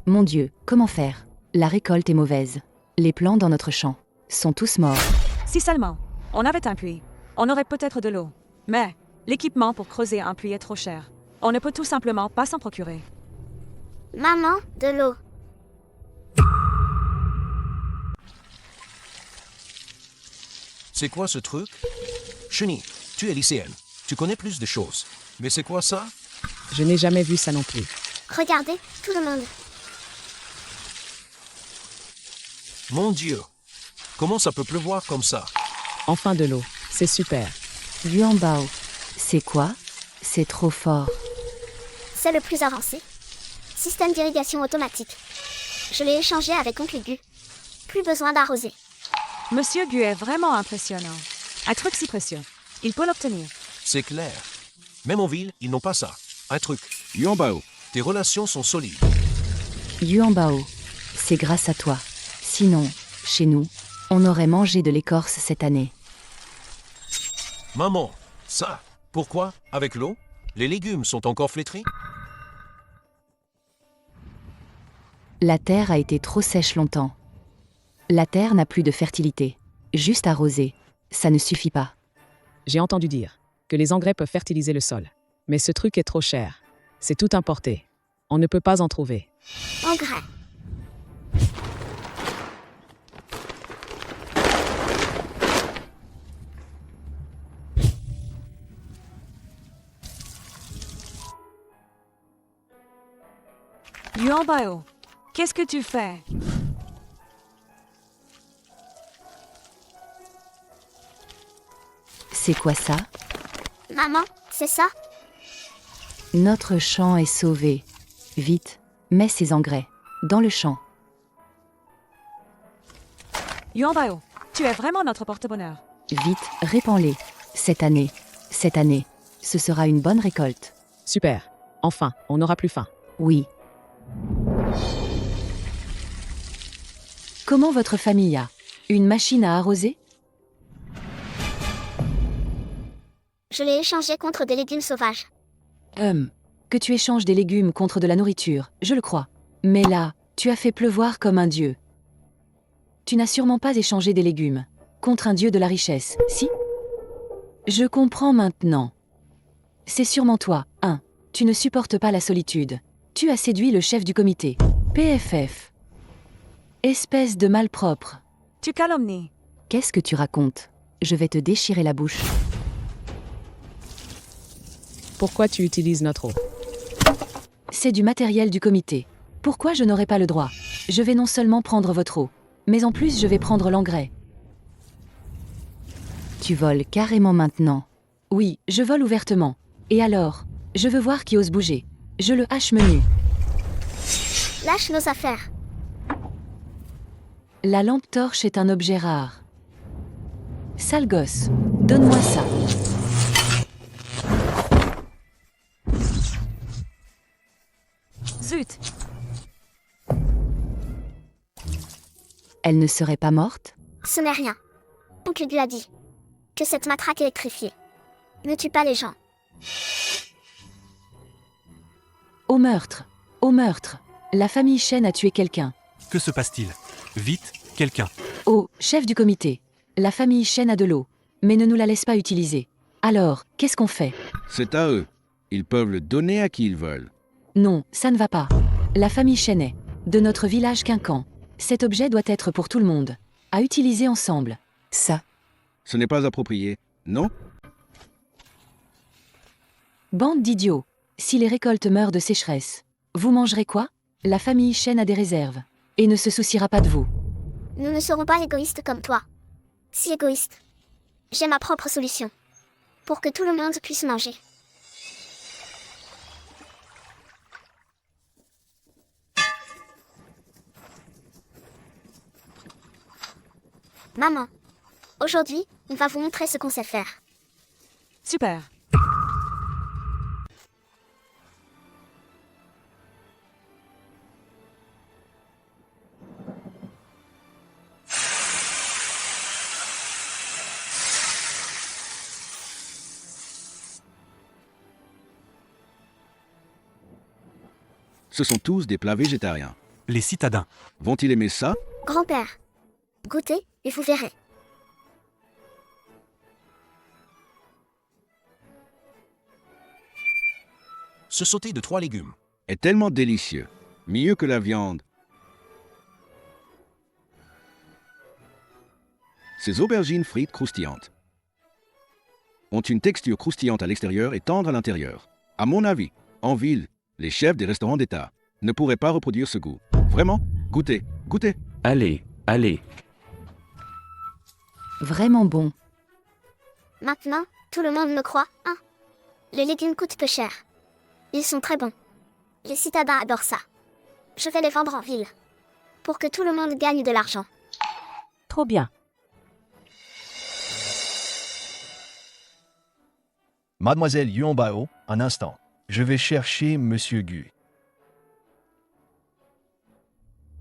Mon Dieu, comment faire? La récolte est mauvaise. Les plants dans notre champ sont tous morts. Si seulement on avait un puits, on aurait peut-être de l'eau. Mais l'équipement pour creuser un puits est trop cher. On ne peut tout simplement pas s'en procurer. Maman, de l'eau. C'est quoi ce truc? Chenille, tu es lycéenne. Tu connais plus de choses. Mais c'est quoi ça? Je n'ai jamais vu ça non plus. Regardez, tout le monde. Mon Dieu. Comment ça peut pleuvoir comme ça? Enfin de l'eau. C'est super. Yuan Bao. C'est quoi? C'est trop fort. C'est le plus avancé. Système d'irrigation automatique. Je l'ai échangé avec Oncle Gu. Plus besoin d'arroser. Monsieur Gu est vraiment impressionnant. Un truc si précieux. Il peut l'obtenir. C'est clair. Même en ville, ils n'ont pas ça. Un truc. Yuan Bao. Tes relations sont solides. Yuan Bao. C'est grâce à toi. Sinon, chez nous, on aurait mangé de l'écorce cette année. Maman, ça. Pourquoi? Avec l'eau? Les légumes sont encore flétris? La terre a été trop sèche longtemps. La terre n'a plus de fertilité. Juste arroser, ça ne suffit pas. J'ai entendu dire que les engrais peuvent fertiliser le sol. Mais ce truc est trop cher. C'est tout importé. On ne peut pas en trouver. Engrais. Yuan Bao, qu'est-ce que tu fais? C'est quoi ça? Maman, c'est ça? Notre champ est sauvé. Vite, mets ces engrais dans le champ. Yuan Bao, Tu es vraiment notre porte-bonheur. Vite, répands-les. Cette année, ce sera une bonne récolte. Super. Enfin, on n'aura plus faim. Oui. Comment votre famille a? Une machine à arroser? Je l'ai échangé contre des légumes sauvages. Que tu échanges des légumes contre de la nourriture, je le crois. Mais là, tu as fait pleuvoir comme un dieu. Tu n'as sûrement pas échangé des légumes contre un dieu de la richesse, si? Je comprends maintenant. C'est sûrement toi, hein. Tu ne supportes pas la solitude. Tu as séduit le chef du comité. PFF. Espèce de malpropre. Tu calomnies. Qu'est-ce que tu racontes? Je vais te déchirer la bouche. Pourquoi tu utilises notre eau? C'est du matériel du comité. Pourquoi je n'aurais pas le droit? Je vais non seulement prendre votre eau, mais en plus je vais prendre l'engrais. Tu voles carrément maintenant. Oui, je vole ouvertement. Et alors? Je veux voir qui ose bouger. Je le hache menu. Lâche nos affaires. La lampe torche est un objet rare. Sale gosse, donne-moi ça. Zut! Elle ne serait pas morte? Ce n'est rien. Oncle Gu a dit que cette matraque électrifiée ne tue pas les gens. Au meurtre! Au meurtre! La famille Shen a tué quelqu'un. Que se passe-t-il? Vite, quelqu'un. Oh, chef du comité. La famille Shen a de l'eau, mais ne nous la laisse pas utiliser. Alors, qu'est-ce qu'on fait? C'est à eux. Ils peuvent le donner à qui ils veulent. Non, ça ne va pas. La famille Shen est de notre village Quincan. Cet objet doit être pour tout le monde. À utiliser ensemble. Ça. Ce n'est pas approprié, non? Bande d'idiots. Si les récoltes meurent de sécheresse, vous mangerez quoi? La famille Shen a des réserves. Et ne se souciera pas de vous. Nous ne serons pas égoïstes comme toi. Si égoïste. J'ai ma propre solution. Pour que tout le monde puisse manger. Maman, aujourd'hui, on va vous montrer ce qu'on sait faire. Super. Ce sont tous des plats végétariens. Les citadins. Vont-ils aimer ça? Grand-père, goûtez et vous verrez. Ce sauté de 3 légumes. Est tellement délicieux. Mieux que la viande. Ces aubergines frites croustillantes ont une texture croustillante à l'extérieur et tendre à l'intérieur. À mon avis, en ville, les chefs des restaurants d'État ne pourraient pas reproduire ce goût. Vraiment? Goûtez, goûtez. Allez, allez. Vraiment bon. Maintenant, tout le monde me croit, hein? Les légumes coûtent peu cher. Ils sont très bons. Les citadins adorent ça. Je vais les vendre en ville. Pour que tout le monde gagne de l'argent. Trop bien. Mademoiselle Yuanbao, un instant. Je vais chercher Monsieur Gu.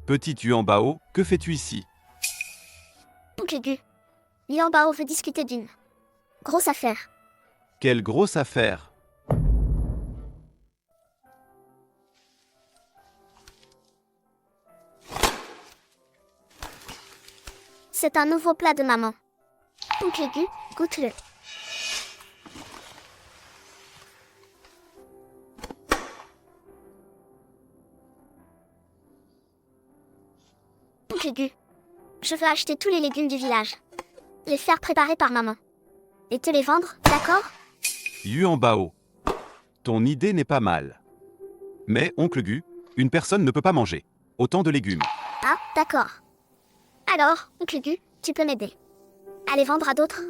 Petit Yuanbao, que fais-tu ici? Oncle Gu, Yuanbao veut discuter d'une grosse affaire. Quelle grosse affaire! C'est un nouveau plat de maman. Oncle Gu, goûte-le. Oncle Gu, je veux acheter tous les légumes du village. Les faire préparer par maman. Et te les vendre, d'accord? Yuanbao, ton idée n'est pas mal. Mais, oncle Gu, une personne ne peut pas manger autant de légumes. Ah, d'accord. Alors, oncle Gu, tu peux m'aider. À les vendre à d'autres?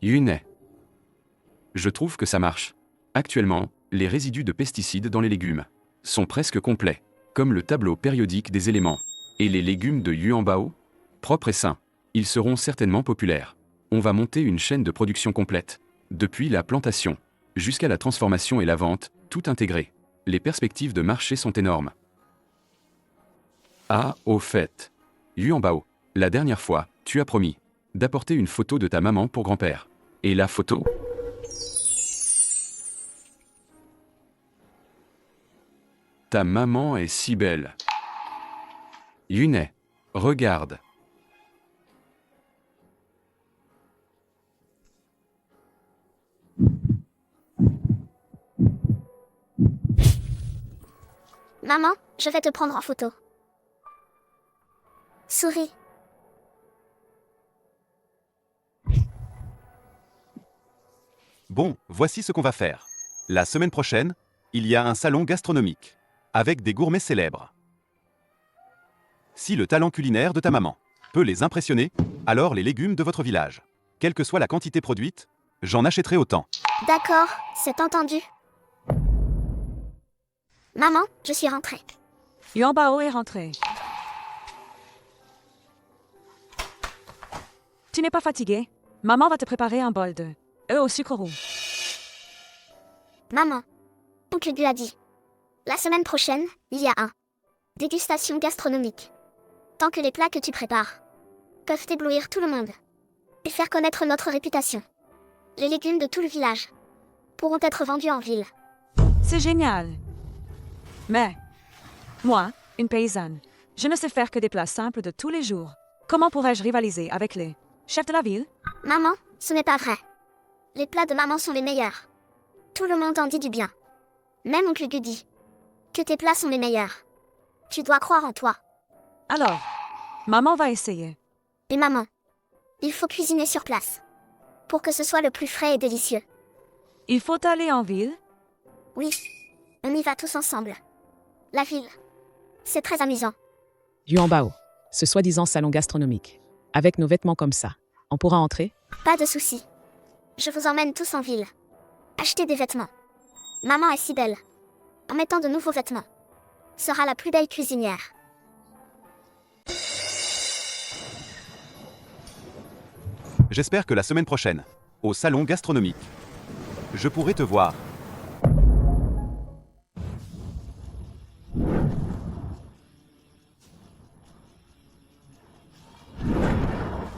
Yune. Je trouve que ça marche. Actuellement, les résidus de pesticides dans les légumes sont presque complets, comme le tableau périodique des éléments. Et les légumes de Yuanbao Propres et sains. Ils seront certainement populaires. On va monter une chaîne de production complète. Depuis la plantation, jusqu'à la transformation et la vente, tout intégré. Les perspectives de marché sont énormes. Ah, au fait. Yuan Bao, la dernière fois, tu as promis d'apporter une photo de ta maman pour grand-père. Et la photo? Ta maman est si belle. Yunet, regarde. Maman, je vais te prendre en photo. Souris. Bon, voici ce qu'on va faire. La semaine prochaine, il y a un salon gastronomique, avec des gourmets célèbres. Si le talent culinaire de ta maman peut les impressionner, alors les légumes de votre village, quelle que soit la quantité produite, j'en achèterai autant. D'accord, c'est entendu. Maman, je suis rentrée. Yuan Bao est rentré. Tu n'es pas fatigué? Maman va te préparer un bol de œufs au sucre roux. Maman, oncle Gu a dit. La semaine prochaine, il y a un dégustation gastronomique. Tant que les plats que tu prépares peuvent éblouir tout le monde et faire connaître notre réputation, les légumes de tout le village pourront être vendus en ville. C'est génial. Mais, moi, une paysanne, je ne sais faire que des plats simples de tous les jours. Comment pourrais-je rivaliser avec les chefs de la ville? Maman, ce n'est pas vrai. Les plats de maman sont les meilleurs. Tout le monde en dit du bien. Même oncle Gu dit que tes plats sont les meilleurs. Tu dois croire en toi. Alors, maman va essayer. Et maman, il faut cuisiner sur place pour que ce soit le plus frais et délicieux. Il faut aller en ville? Oui, on y va tous ensemble. La ville, c'est très amusant. Yuan Bao, ce soi-disant salon gastronomique. Avec nos vêtements comme ça, on pourra entrer? Pas de souci. Je vous emmène tous en ville. Achetez des vêtements. Maman est si belle. En mettant de nouveaux vêtements, sera la plus belle cuisinière. J'espère que la semaine prochaine, au salon gastronomique, je pourrai te voir.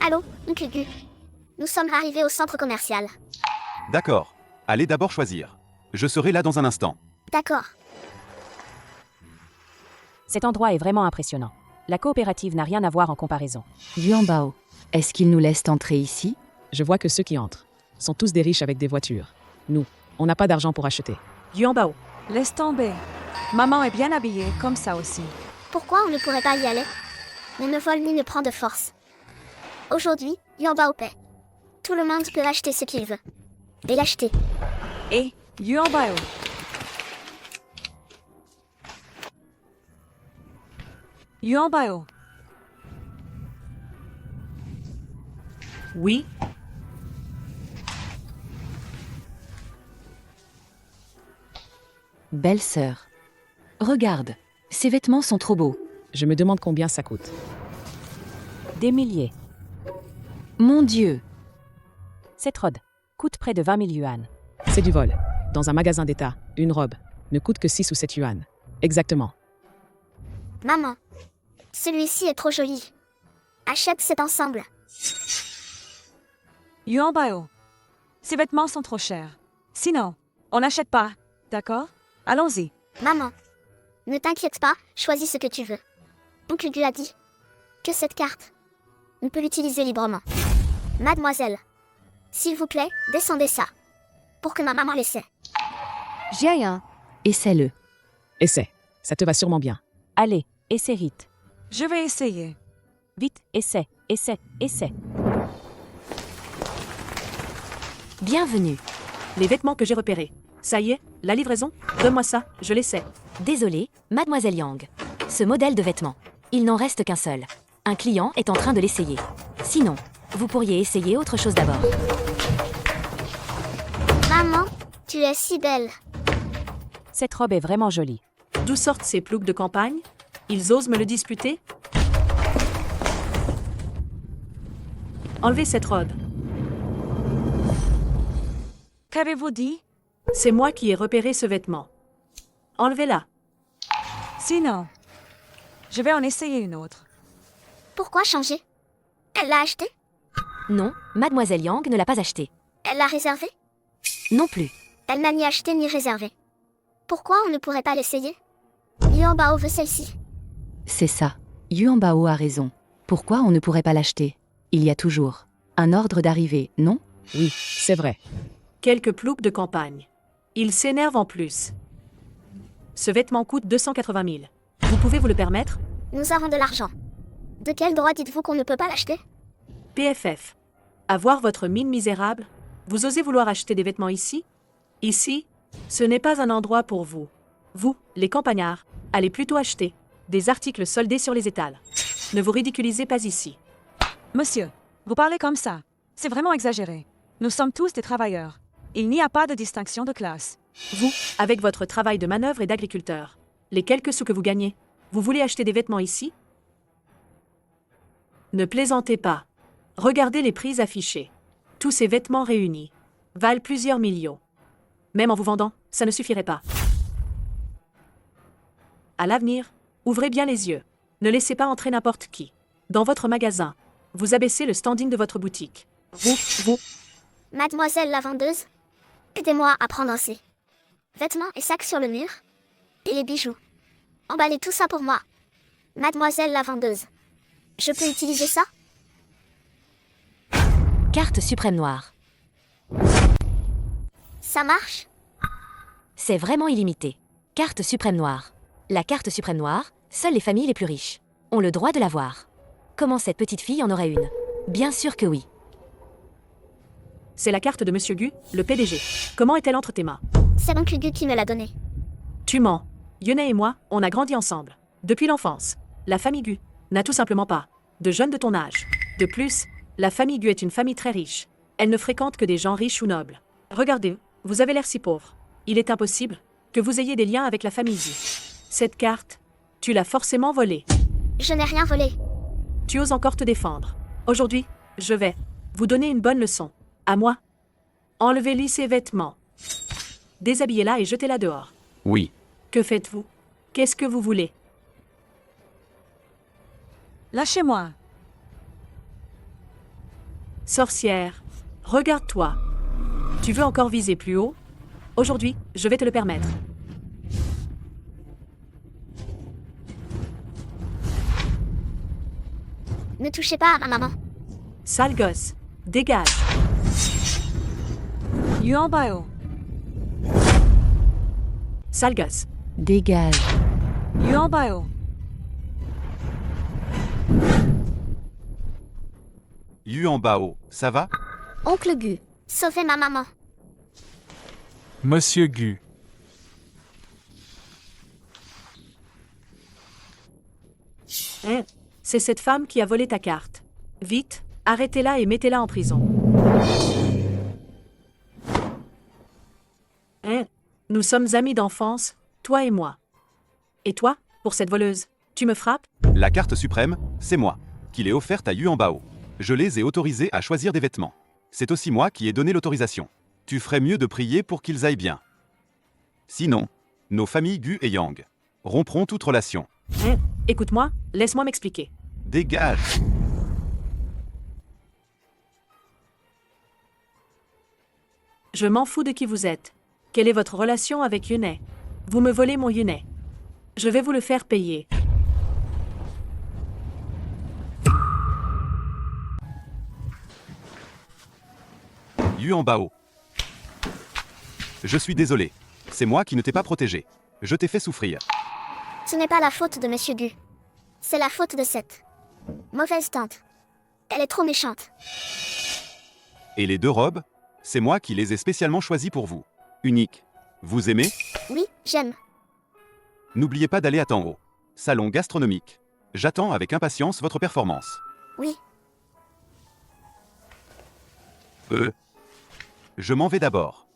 Allô, oncle Gu. Nous sommes arrivés au centre commercial. D'accord. Allez d'abord choisir. Je serai là dans un instant. D'accord. Cet endroit est vraiment impressionnant. La coopérative n'a rien à voir en comparaison. Yuan Bao, est-ce qu'ils nous laissent entrer ici? Je vois que ceux qui entrent sont tous des riches avec des voitures. Nous, on n'a pas d'argent pour acheter. Yuan Bao, laisse tomber. Maman est bien habillée comme ça aussi. Pourquoi on ne pourrait pas y aller? On ne vole ni ne prend de force. Aujourd'hui, Yuan Bao paie. Tout le monde peut acheter ce qu'il veut. Et l'acheter. Et Yuan Bao. Yuan Bao. Oui. Belle sœur. Regarde, ces vêtements sont trop beaux. Je me demande combien ça coûte. Des milliers. Mon Dieu. Cette robe coûte près de 20 000 yuan. C'est du vol. Dans un magasin d'État, une robe ne coûte que 6 ou 7 yuan. Exactement. Maman, celui-ci est trop joli. Achète cet ensemble. Yuan Bao. Ces vêtements sont trop chers. Sinon, on n'achète pas, d'accord? Allons-y. Maman, ne t'inquiète pas, choisis ce que tu veux. Oncle Gu a dit que cette carte, on peut l'utiliser librement. Mademoiselle, s'il vous plaît, descendez ça. Pour que ma maman l'essaie. J'ai un. Essaie-le. Essaie. Ça te va sûrement bien. Allez, essaie vite. Je vais essayer. Vite, essaie, essaie, essaie. Bienvenue. Les vêtements que j'ai repérés. Ça y est, la livraison? Donne-moi ça, je l'essaie. Désolée, mademoiselle Yang. Ce modèle de vêtements, il n'en reste qu'un seul. Un client est en train de l'essayer. Sinon, vous pourriez essayer autre chose d'abord. Maman, tu es si belle. Cette robe est vraiment jolie. D'où sortent ces ploucs de campagne? Ils osent me le disputer? Enlevez cette robe. Qu'avez-vous dit? C'est moi qui ai repéré ce vêtement. Enlevez-la. Sinon, je vais en essayer une autre. Pourquoi changer? Elle l'a acheté? Non, Mademoiselle Yang ne l'a pas acheté. Elle l'a réservé? Non plus. Elle n'a ni acheté ni réservé. Pourquoi on ne pourrait pas l'essayer? Yuan Bao veut celle-ci. C'est ça. Yuan Bao a raison. Pourquoi on ne pourrait pas l'acheter? Il y a toujours un ordre d'arrivée, non? Oui, c'est vrai. Quelques ploucs de campagne. Il s'énerve en plus. Ce vêtement coûte 280 000. Vous pouvez vous le permettre? Nous avons de l'argent. De quel droit dites-vous qu'on ne peut pas l'acheter? PFF. Avoir votre mine misérable? Vous osez vouloir acheter des vêtements ici? Ici, ce n'est pas un endroit pour vous. Vous, les campagnards, allez plutôt acheter des articles soldés sur les étals. Ne vous ridiculisez pas ici. Monsieur, vous parlez comme ça. C'est vraiment exagéré. Nous sommes tous des travailleurs. Il n'y a pas de distinction de classe. Vous, avec votre travail de manœuvre et d'agriculteur, les quelques sous que vous gagnez, vous voulez acheter des vêtements ici? Ne plaisantez pas. Regardez les prix affichés. Tous ces vêtements réunis valent plusieurs millions. Même en vous vendant, ça ne suffirait pas. À l'avenir, ouvrez bien les yeux. Ne laissez pas entrer n'importe qui. Dans votre magasin, vous abaissez le standing de votre boutique. Vous... Mademoiselle la vendeuse, aidez-moi à prendre ces vêtements et sacs sur le mur. Et les bijoux. Emballez tout ça pour moi. Mademoiselle la vendeuse. Je peux utiliser ça? Carte suprême noire. Ça marche? C'est vraiment illimité. Carte suprême noire. La carte suprême noire, seules les familles les plus riches ont le droit de l'avoir. Comment cette petite fille en aurait une? Bien sûr que oui. C'est la carte de Monsieur Gu, le PDG. Comment est-elle entre tes mains? C'est l'oncle Gu qui me l'a donnée. Tu mens. Yone et moi, on a grandi ensemble. Depuis l'enfance. La famille Gu n'a tout simplement pas de jeunes de ton âge. De plus, la famille Gu est une famille très riche. Elle ne fréquente que des gens riches ou nobles. Regardez, vous avez l'air si pauvre. Il est impossible que vous ayez des liens avec la famille Gu. Cette carte, tu l'as forcément volée. Je n'ai rien volé. Tu oses encore te défendre. Aujourd'hui, je vais vous donner une bonne leçon. À moi. Enlevez-lui ses vêtements. Déshabillez-la et jetez-la dehors. Oui. Que faites-vous? Qu'est-ce que vous voulez? Lâchez-moi. Sorcière, regarde-toi. Tu veux encore viser plus haut? Aujourd'hui, je vais te le permettre. Ne touchez pas à ma maman. Sale gosse, dégage. Yuan Bao. Sale gosse. Dégage. Yuan Bao. Yuan Bao, ça va? Oncle Gu, sauvez ma maman. Monsieur Gu. Hein? C'est cette femme qui a volé ta carte. Vite, arrêtez-la et mettez-la en prison. Hein? Nous sommes amis d'enfance, toi et moi. Et toi, pour cette voleuse, tu me frappes? La carte suprême, c'est moi, qui l'ai offerte à Yuan Bao. Je les ai autorisés à choisir des vêtements. C'est aussi moi qui ai donné l'autorisation. Tu ferais mieux de prier pour qu'ils aillent bien. Sinon, nos familles Gu et Yang rompront toute relation. Hein? Écoute-moi, laisse-moi m'expliquer. Dégage! Je m'en fous de qui vous êtes. Quelle est votre relation avec Yune? Vous me volez mon Yune. Je vais vous le faire payer. Yuan Bao. Je suis désolé. C'est moi qui ne t'ai pas protégé. Je t'ai fait souffrir. Ce n'est pas la faute de Monsieur Gu. C'est la faute de cette mauvaise tante. Elle est trop méchante. Et les deux robes, c'est moi qui les ai spécialement choisies pour vous. Unique. Vous aimez? Oui, j'aime. N'oubliez pas d'aller à Tan haut. Salon gastronomique. J'attends avec impatience votre performance. Oui. Je m'en vais d'abord.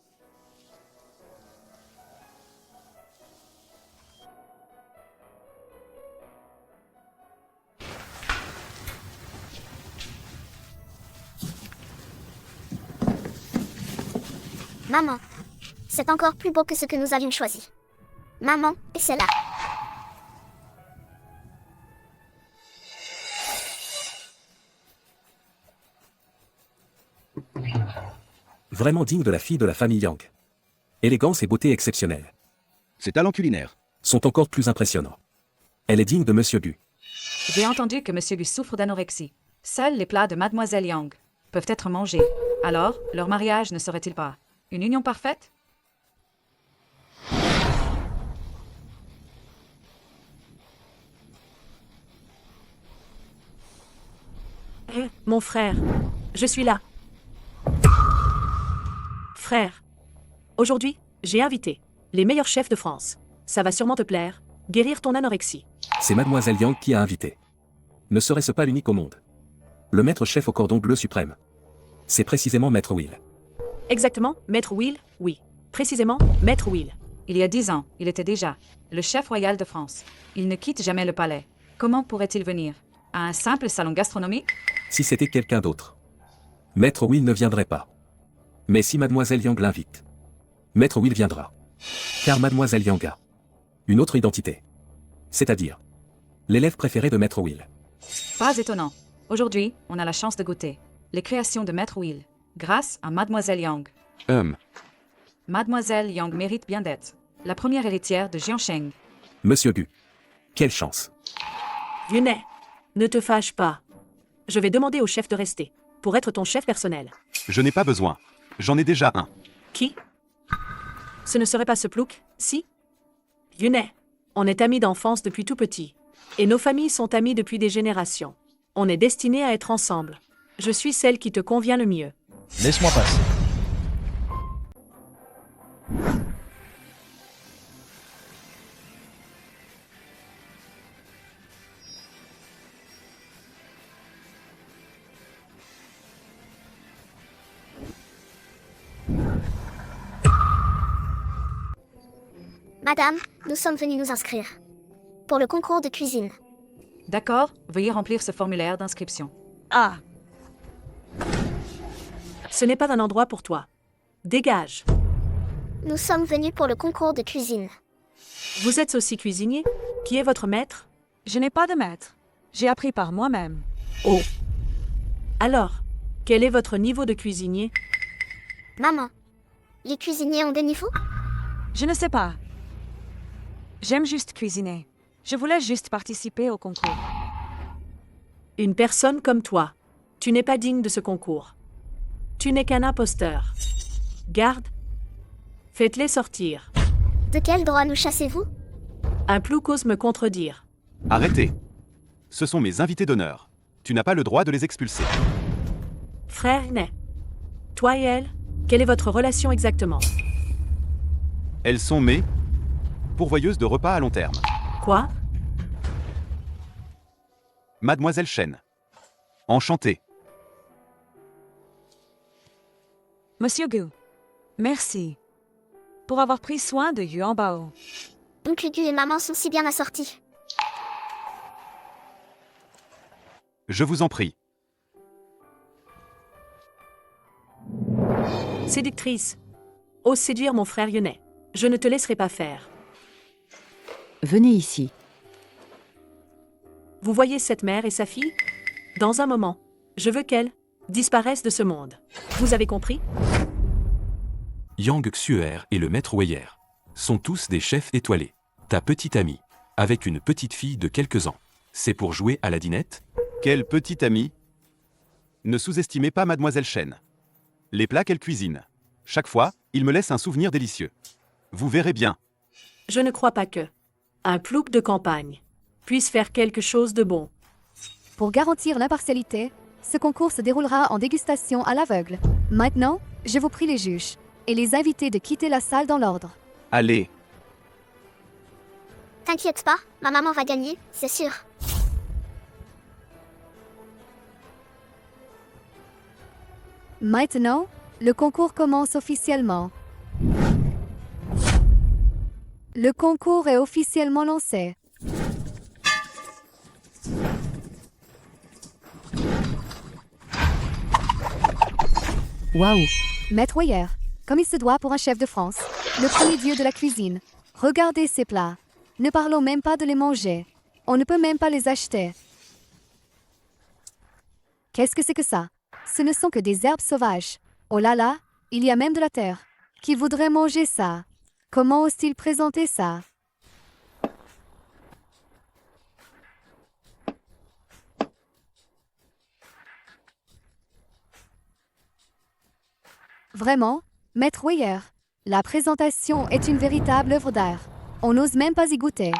Maman. C'est encore plus beau que ce que nous avions choisi. Maman, et c'est là. Vraiment digne de la fille de la famille Yang. Élégance et beauté exceptionnelle. Ses talents culinaires sont encore plus impressionnants. Elle est digne de Monsieur Gu. J'ai entendu que Monsieur Gu souffre d'anorexie. Seuls les plats de Mademoiselle Yang peuvent être mangés. Alors, leur mariage ne serait-il pas une union parfaite? Mon frère, je suis là. Frère, aujourd'hui, j'ai invité les meilleurs chefs de France. Ça va sûrement te plaire, guérir ton anorexie. C'est Mademoiselle Yang qui a invité. Ne serait-ce pas l'unique au monde? Le maître chef au cordon bleu suprême. C'est précisément Maître Will. Exactement, Maître Will, oui. Précisément, Maître Will. Il y a 10 ans, il était déjà le chef royal de France. Il ne quitte jamais le palais. Comment pourrait-il venir à un simple salon gastronomique? Si c'était quelqu'un d'autre, Maître Will ne viendrait pas. Mais si Mademoiselle Yang l'invite, Maître Will viendra. Car Mademoiselle Yang a une autre identité. C'est-à-dire l'élève préféré de Maître Will. Pas étonnant. Aujourd'hui, on a la chance de goûter les créations de Maître Will, grâce à Mademoiselle Yang. Mademoiselle Yang mérite bien d'être la première héritière de Jiansheng. Monsieur Gu, quelle chance. Yunet, ne te fâche pas. Je vais demander au chef de rester, pour être ton chef personnel. Je n'ai pas besoin. J'en ai déjà un. Qui? Ce ne serait pas ce plouc, si? Yunet, on est amis d'enfance depuis tout petit. Et nos familles sont amies depuis des générations. On est destinés à être ensemble. Je suis celle qui te convient le mieux. Laisse-moi passer. Madame, nous sommes venus nous inscrire. Pour le concours de cuisine. D'accord, veuillez remplir ce formulaire d'inscription. Ah. Ce n'est pas un endroit pour toi. Dégage. Nous sommes venus pour le concours de cuisine. Vous êtes aussi cuisinier? Qui est votre maître? Je n'ai pas de maître. J'ai appris par moi-même. Oh. Alors, quel est votre niveau de cuisinier? Maman, les cuisiniers ont des niveaux? Je ne sais pas. J'aime juste cuisiner. Je voulais juste participer au concours. Une personne comme toi, tu n'es pas digne de ce concours. Tu n'es qu'un imposteur. Garde. Faites-les sortir. De quel droit nous chassez-vous? Un plouc ose me contredire. Arrêtez. Ce sont mes invités d'honneur. Tu n'as pas le droit de les expulser. Frère Ney, toi et elle, quelle est votre relation exactement? Elles sont mes pourvoyeuses de repas à long terme. Quoi? Mademoiselle Chen. Enchantée. Monsieur Gu, merci pour avoir pris soin de Yuan Bao. Oncle Gu et maman sont si bien assortis. Je vous en prie. Séductrice, ose séduire mon frère Yunet. Je ne te laisserai pas faire. Venez ici. Vous voyez cette mère et sa fille? Dans un moment, je veux qu'elles disparaissent de ce monde. Vous avez compris? Yang Xuer et le maître Weyer sont tous des chefs étoilés. Ta petite amie, avec une petite fille de quelques ans, c'est pour jouer à la dinette? Quelle petite amie? Ne sous-estimez pas Mademoiselle Chen. Les plats qu'elle cuisine. Chaque fois, il me laisse un souvenir délicieux. Vous verrez bien. Je ne crois pas que un plouc de campagne puisse faire quelque chose de bon. Pour garantir l'impartialité, ce concours se déroulera en dégustation à l'aveugle. Maintenant, je vous prie les juges et les invités de quitter la salle dans l'ordre. Allez. T'inquiète pas, ma maman va gagner, c'est sûr. Maintenant, le concours commence officiellement. Le concours est officiellement lancé. Waouh! Maître Weyer, comme il se doit pour un chef de France, le premier dieu de la cuisine. Regardez ces plats. Ne parlons même pas de les manger. On ne peut même pas les acheter. Qu'est-ce que c'est que ça? Ce ne sont que des herbes sauvages. Oh là là, il y a même de la terre. Qui voudrait manger ça? Comment ose-t-il présenter ça? Vraiment, Maître Weyer, la présentation est une véritable œuvre d'art. On n'ose même pas y goûter.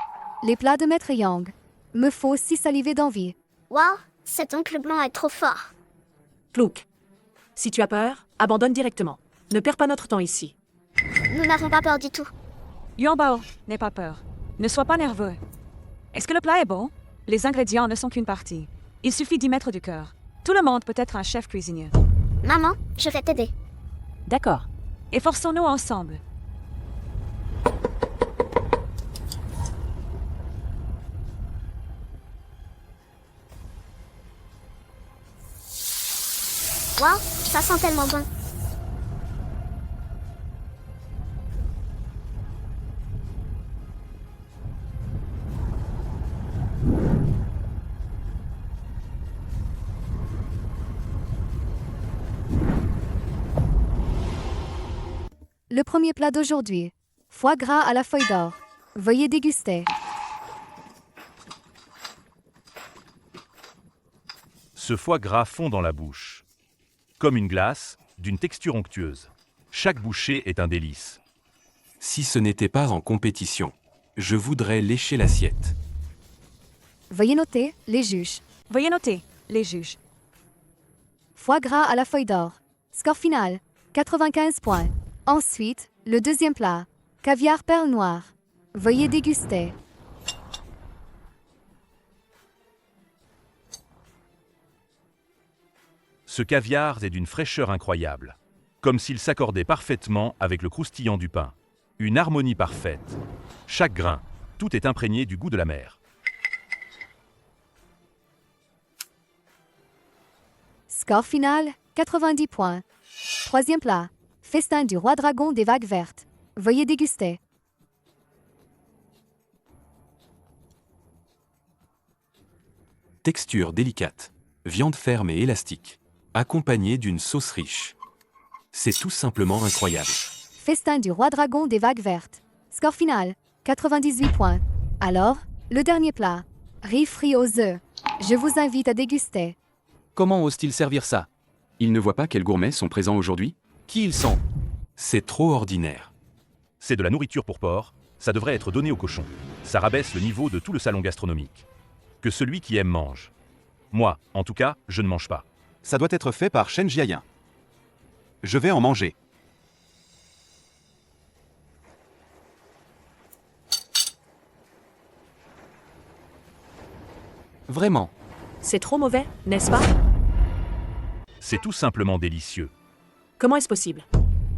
Les plats de Maître Yang. Me faut aussi saliver d'envie. Waouh, cet oncle blanc est trop fort. Plouk. Si tu as peur, abandonne directement. Ne perds pas notre temps ici. Nous n'avons pas peur du tout. Yuan Bao, n'aie pas peur. Ne sois pas nerveux. Est-ce que le plat est bon? Les ingrédients ne sont qu'une partie. Il suffit d'y mettre du cœur. Tout le monde peut être un chef cuisinier. Maman, je vais t'aider. D'accord. Efforçons-nous ensemble. Waouh, ça sent tellement bon. Le premier plat d'aujourd'hui. Foie gras à la feuille d'or. Veuillez déguster. Ce foie gras fond dans la bouche. Comme une glace, d'une texture onctueuse. Chaque bouchée est un délice. Si ce n'était pas en compétition, je voudrais lécher l'assiette. Veuillez noter, les juges. Veuillez noter, les juges. Foie gras à la feuille d'or. Score final, 95 points. Ensuite, le deuxième plat. Caviar perle noire. Veuillez déguster. Ce caviar est d'une fraîcheur incroyable. Comme s'il s'accordait parfaitement avec le croustillant du pain. Une harmonie parfaite. Chaque grain, tout est imprégné du goût de la mer. Score final, 90 points. Troisième plat. Festin du roi dragon des vagues vertes. Veuillez déguster. Texture délicate. Viande ferme et élastique. Accompagnée d'une sauce riche. C'est tout simplement incroyable. Festin du roi dragon des vagues vertes. Score final, 98 points. Alors, le dernier plat. Riz frit aux œufs. Je vous invite à déguster. Comment ose-t-il servir ça? Ils ne voient pas quels gourmets sont présents aujourd'hui? Qui ils sont? C'est trop ordinaire. C'est de la nourriture pour porc, ça devrait être donné aux cochons. Ça rabaisse le niveau de tout le salon gastronomique. Que celui qui aime mange. Moi, en tout cas, je ne mange pas. Ça doit être fait par Shen Jiayin. Je vais en manger. Vraiment. C'est trop mauvais, n'est-ce pas? C'est tout simplement délicieux. Comment est-ce possible?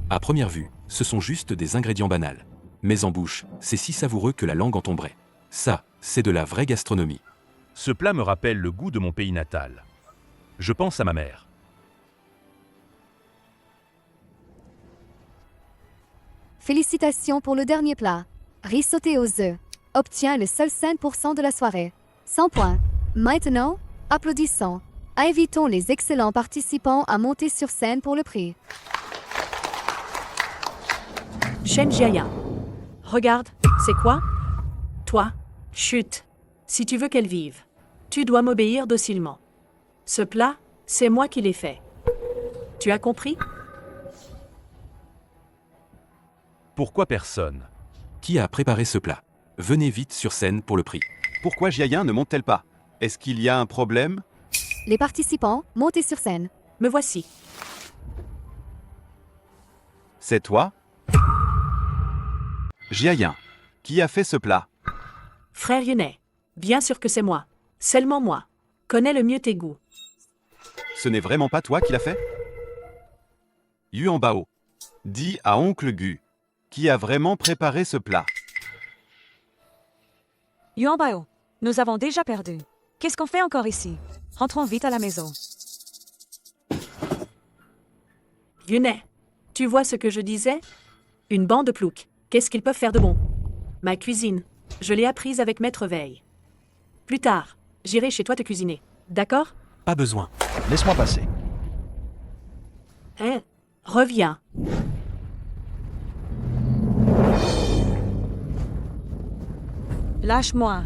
À première vue, ce sont juste des ingrédients banals. Mais en bouche, c'est si savoureux que la langue en tomberait. Ça, c'est de la vraie gastronomie. Ce plat me rappelle le goût de mon pays natal. Je pense à ma mère. Félicitations pour le dernier plat. Riz sauté aux œufs. Obtient le seul 5% de la soirée. 100 points. Maintenant, applaudissons. Invitons les excellents participants à monter sur scène pour le prix. Shen Jiayin. Regarde, c'est quoi? Toi, chut. Si tu veux qu'elle vive, tu dois m'obéir docilement. Ce plat, c'est moi qui l'ai fait. Tu as compris? Pourquoi personne? Qui a préparé ce plat? Venez vite sur scène pour le prix. Pourquoi Jiayin ne monte-t-elle pas? Est-ce qu'il y a un problème? Les participants, montez sur scène. Me voici. C'est toi? Jiayin, qui a fait ce plat? Frère Yunet, bien sûr que c'est moi. Seulement moi. Connais le mieux tes goûts. Ce n'est vraiment pas toi qui l'as fait? Yuan Bao, dis à oncle Gu, qui a vraiment préparé ce plat? Yuan Bao, nous avons déjà perdu. Qu'est-ce qu'on fait encore ici? Rentrons vite à la maison. Yunet, Tu vois ce que je disais? Une bande de ploucs. Qu'est-ce qu'ils peuvent faire de bon? Ma cuisine. Je l'ai apprise avec Maître Veille. Plus tard, j'irai chez toi te cuisiner. D'accord? Pas besoin. Laisse-moi passer. Hein? Reviens. Lâche-moi.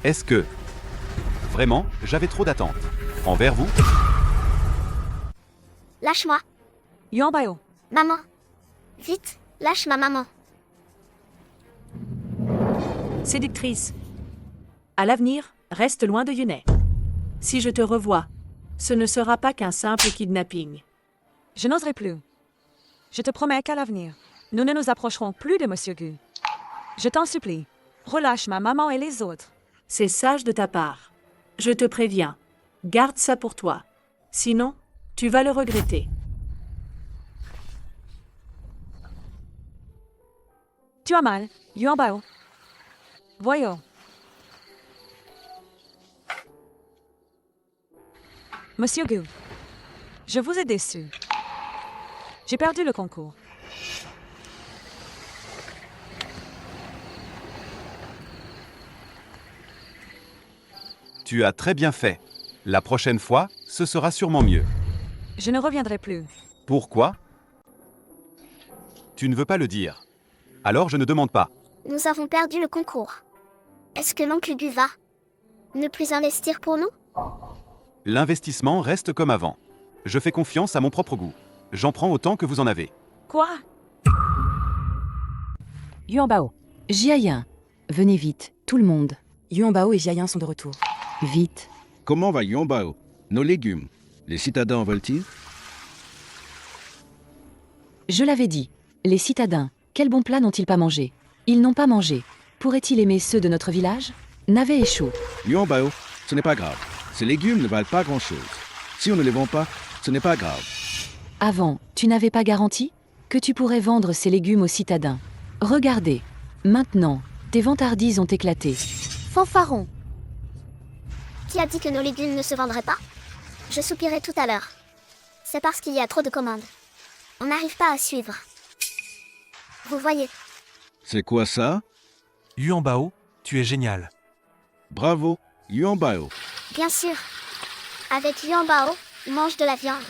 Est-ce que... Vraiment, j'avais trop d'attentes. Envers vous? Lâche-moi. Yuan Bao. Maman. Vite, lâche ma maman. Séductrice. À l'avenir, reste loin de Yunai. Si je te revois, ce ne sera pas qu'un simple kidnapping. Je n'oserai plus. Je te promets qu'à l'avenir, nous ne nous approcherons plus de Monsieur Gu. Je t'en supplie, relâche ma maman et les autres. C'est sage de ta part. Je te préviens, garde ça pour toi. Sinon, tu vas le regretter. Tu as mal, Yuan Bao. Voyons. Monsieur Gu, je vous ai déçu. J'ai perdu le concours. Tu as très bien fait. La prochaine fois, ce sera sûrement mieux. Je ne reviendrai plus. Pourquoi? Tu ne veux pas le dire. Alors je ne demande pas. Nous avons perdu le concours. Est-ce que l'oncle Gu va ne plus investir pour nous? L'investissement reste comme avant. Je fais confiance à mon propre goût. J'en prends autant que vous en avez. Quoi? Yuan Bao. Jiayin. Venez vite, tout le monde. Yuan Bao et Jiayin sont de retour. Vite. Comment va Yuan Bao? Nos légumes, les citadins en veulent-ils? Je l'avais dit. Les citadins, quel bon plat n'ont-ils pas mangé? Ils n'ont pas mangé. Pourraient-ils aimer ceux de notre village? Navet est chaud. Yuan Bao, ce n'est pas grave. Ces légumes ne valent pas grand-chose. Si on ne les vend pas, ce n'est pas grave. Avant, tu n'avais pas garanti que tu pourrais vendre ces légumes aux citadins. Regardez. Maintenant, tes vantardises ont éclaté. Fanfaron. Qui a dit que nos légumes ne se vendraient pas? Je soupirais tout à l'heure. C'est parce qu'il y a trop de commandes. On n'arrive pas à suivre. Vous voyez. C'est quoi ça? Yuan Bao, tu es génial. Bravo, Yuan Bao. Bien sûr. Avec Yuan Bao, on mange de la viande.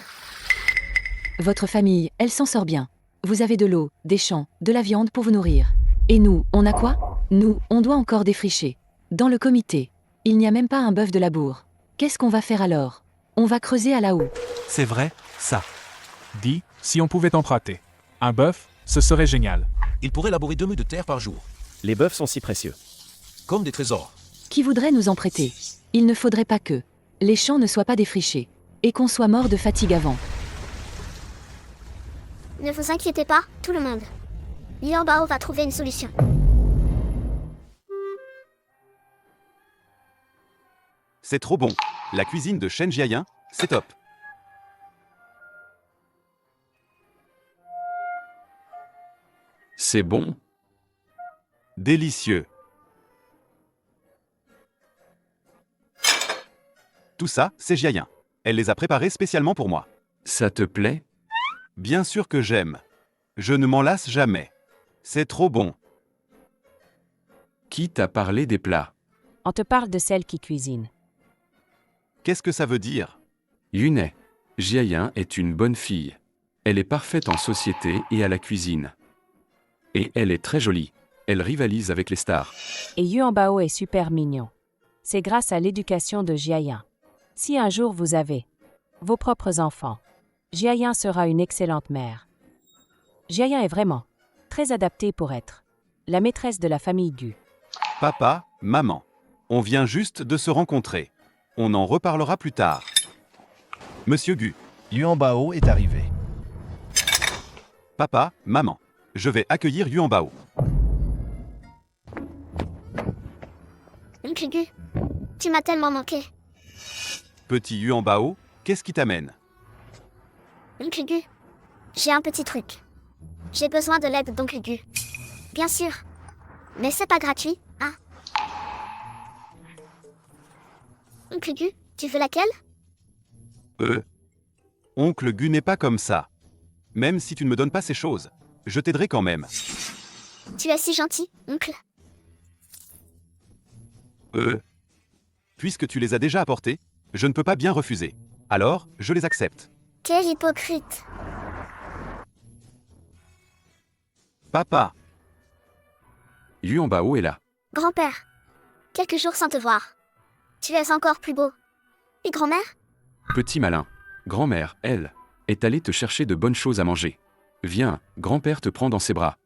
Votre famille, elle s'en sort bien. Vous avez de l'eau, des champs, de la viande pour vous nourrir. Et nous, on a quoi? Nous, on doit encore défricher. Dans le comité, il n'y a même pas un bœuf de labour. Qu'est-ce qu'on va faire alors? On va creuser à la houe. C'est vrai, ça. Dis, si on pouvait emprunter un bœuf, ce serait génial. Il pourrait labourer 2 mues de terre par jour. Les bœufs sont si précieux. Comme des trésors. Qui voudrait nous en prêter? Il ne faudrait pas que les champs ne soient pas défrichés et qu'on soit mort de fatigue avant. Ne vous inquiétez pas, tout le monde. Yuan Bao va trouver une solution. C'est trop bon. La cuisine de Shen Jiayin, c'est top. C'est bon. Délicieux. Tout ça, c'est Jiayin. Elle les a préparés spécialement pour moi. Ça te plaît? Bien sûr que j'aime. Je ne m'en lasse jamais. C'est trop bon. Qui t'a parlé des plats? On te parle de celle qui cuisine. Qu'est-ce que ça veut dire? Yunai. Jiayin est une bonne fille. Elle est parfaite en société et à la cuisine. Et elle est très jolie. Elle rivalise avec les stars. Et Yuan Bao est super mignon. C'est grâce à l'éducation de Jiayin. Si un jour vous avez vos propres enfants, Jiayin sera une excellente mère. Jiayin est vraiment très adaptée pour être la maîtresse de la famille Gu. Papa, maman. On vient juste de se rencontrer. On en reparlera plus tard. Monsieur Gu. Yuan Bao est arrivé. Papa, maman. Je vais accueillir Yuan Bao. Oncle Gu, tu m'as tellement manqué. Petit Yuan Bao, qu'est-ce qui t'amène? Oncle Gu, j'ai un petit truc. J'ai besoin de l'aide d'Oncle Gu. Bien sûr. Mais c'est pas gratuit, hein? Oncle Gu, tu veux laquelle? Oncle Gu n'est pas comme ça. Même si tu ne me donnes pas ces choses, je t'aiderai quand même. Tu es si gentil, oncle. Puisque tu les as déjà apportés, je ne peux pas bien refuser. Alors, je les accepte. Quel hypocrite. Papa, Yuan Bao est là. Grand-père, quelques jours sans te voir. Tu es encore plus beau. Et grand-mère? Petit malin. Grand-mère, elle, est allée te chercher de bonnes choses à manger. Viens, grand-père te prend dans ses bras.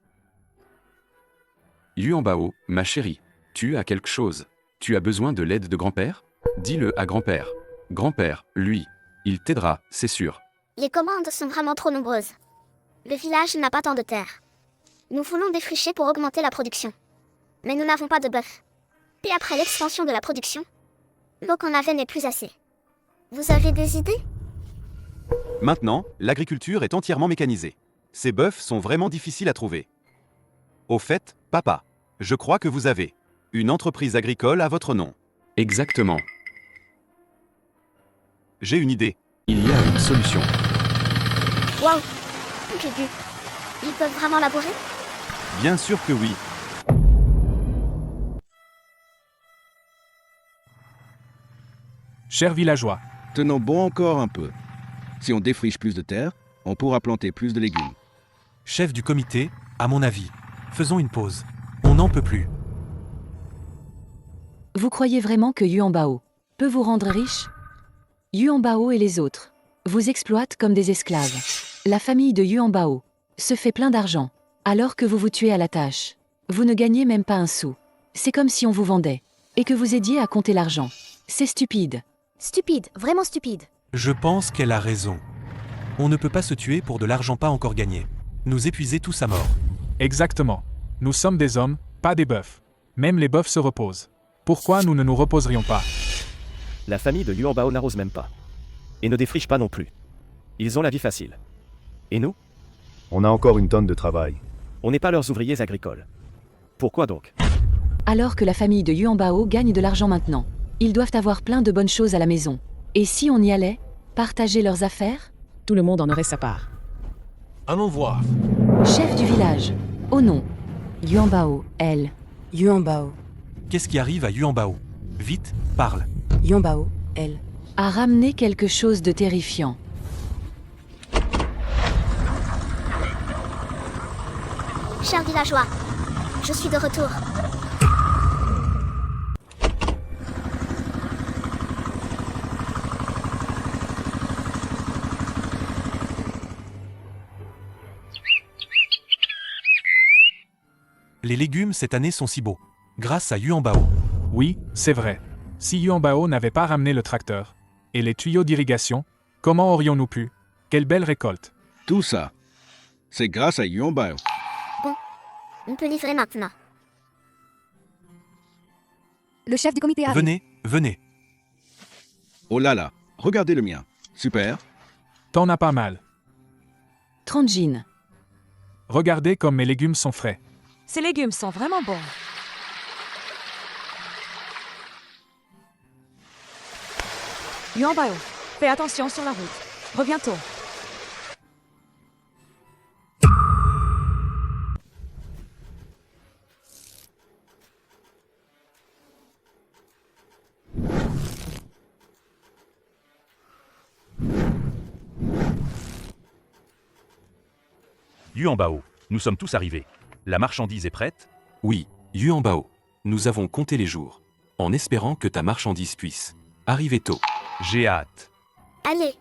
Yuan Bao, ma chérie, tu as quelque chose. Tu as besoin de l'aide de grand-père? Dis-le à grand-père. Grand-père, lui, il t'aidera, c'est sûr. Les commandes sont vraiment trop nombreuses. Le village n'a pas tant de terre. Nous voulons défricher pour augmenter la production. Mais nous n'avons pas de bœuf. Et après l'expansion de la production, l'eau qu'on avait n'est plus assez. Vous avez des idées? maintenant, l'agriculture est entièrement mécanisée. Ces bœufs sont vraiment difficiles à trouver. Au fait, papa, je crois que vous avez une entreprise agricole à votre nom. Exactement. J'ai une idée. Il y a une solution. Waouh! Oncle Gu, ils peuvent vraiment labourer? Bien sûr que oui. Chers villageois, Tenons bon encore un peu. Si on défriche plus de terre, on pourra planter plus de légumes. Chef du comité, à mon avis, faisons une pause. On n'en peut plus. Vous croyez vraiment que Yuan Bao peut vous rendre riche? Yuan Bao et les autres vous exploitent comme des esclaves. La famille de Yuan Bao se fait plein d'argent, alors que vous vous tuez à la tâche. Vous ne gagnez même pas un sou. C'est comme si on vous vendait, et que vous aidiez à compter l'argent. C'est stupide. Stupide, vraiment stupide. Je pense qu'elle a raison. On ne peut pas se tuer pour de l'argent pas encore gagné. Nous épuiser tous à mort. exactement. Nous sommes des hommes, pas des bœufs. Même les bœufs se reposent. Pourquoi nous ne nous reposerions pas? La famille de Yuan Bao n'arrose même pas. Et ne défriche pas non plus. Ils ont la vie facile. Et nous? On a encore une tonne de travail. On n'est pas leurs ouvriers agricoles. Pourquoi donc? Alors que la famille de Yuan Bao gagne de l'argent maintenant, ils doivent avoir plein de bonnes choses à la maison. Et si on y allait, partager leurs affaires? Tout le monde en aurait sa part. Allons voir. Chef du village. Oh non. Yuan Bao, elle. Yuan Bao. Qu'est-ce qui arrive à Yuan Bao? Vite, parle. Yuan Bao, elle. A ramené quelque chose de terrifiant. Chers villageois, je suis de retour. Les légumes cette année sont si beaux. Grâce à Yuan Bao. Oui, c'est vrai. Si Yuan Bao n'avait pas ramené le tracteur et les tuyaux d'irrigation, comment aurions-nous pu? Quelle belle récolte! Tout ça, c'est grâce à Yuan Bao. Bon, on peut livrer maintenant. Le chef du comité arrive. Venez, venez. Oh là là, regardez le mien. Super. T'en as pas mal. 30 jeans. Regardez comme mes légumes sont frais. Ces légumes sont vraiment bons. Yuan Bao, fais attention sur la route. Reviens tôt. Yuan Bao, nous sommes tous arrivés. La marchandise est prête? Oui, Yuan Bao, nous avons compté les jours, en espérant que ta marchandise puisse arriver tôt. J'ai hâte. Allez,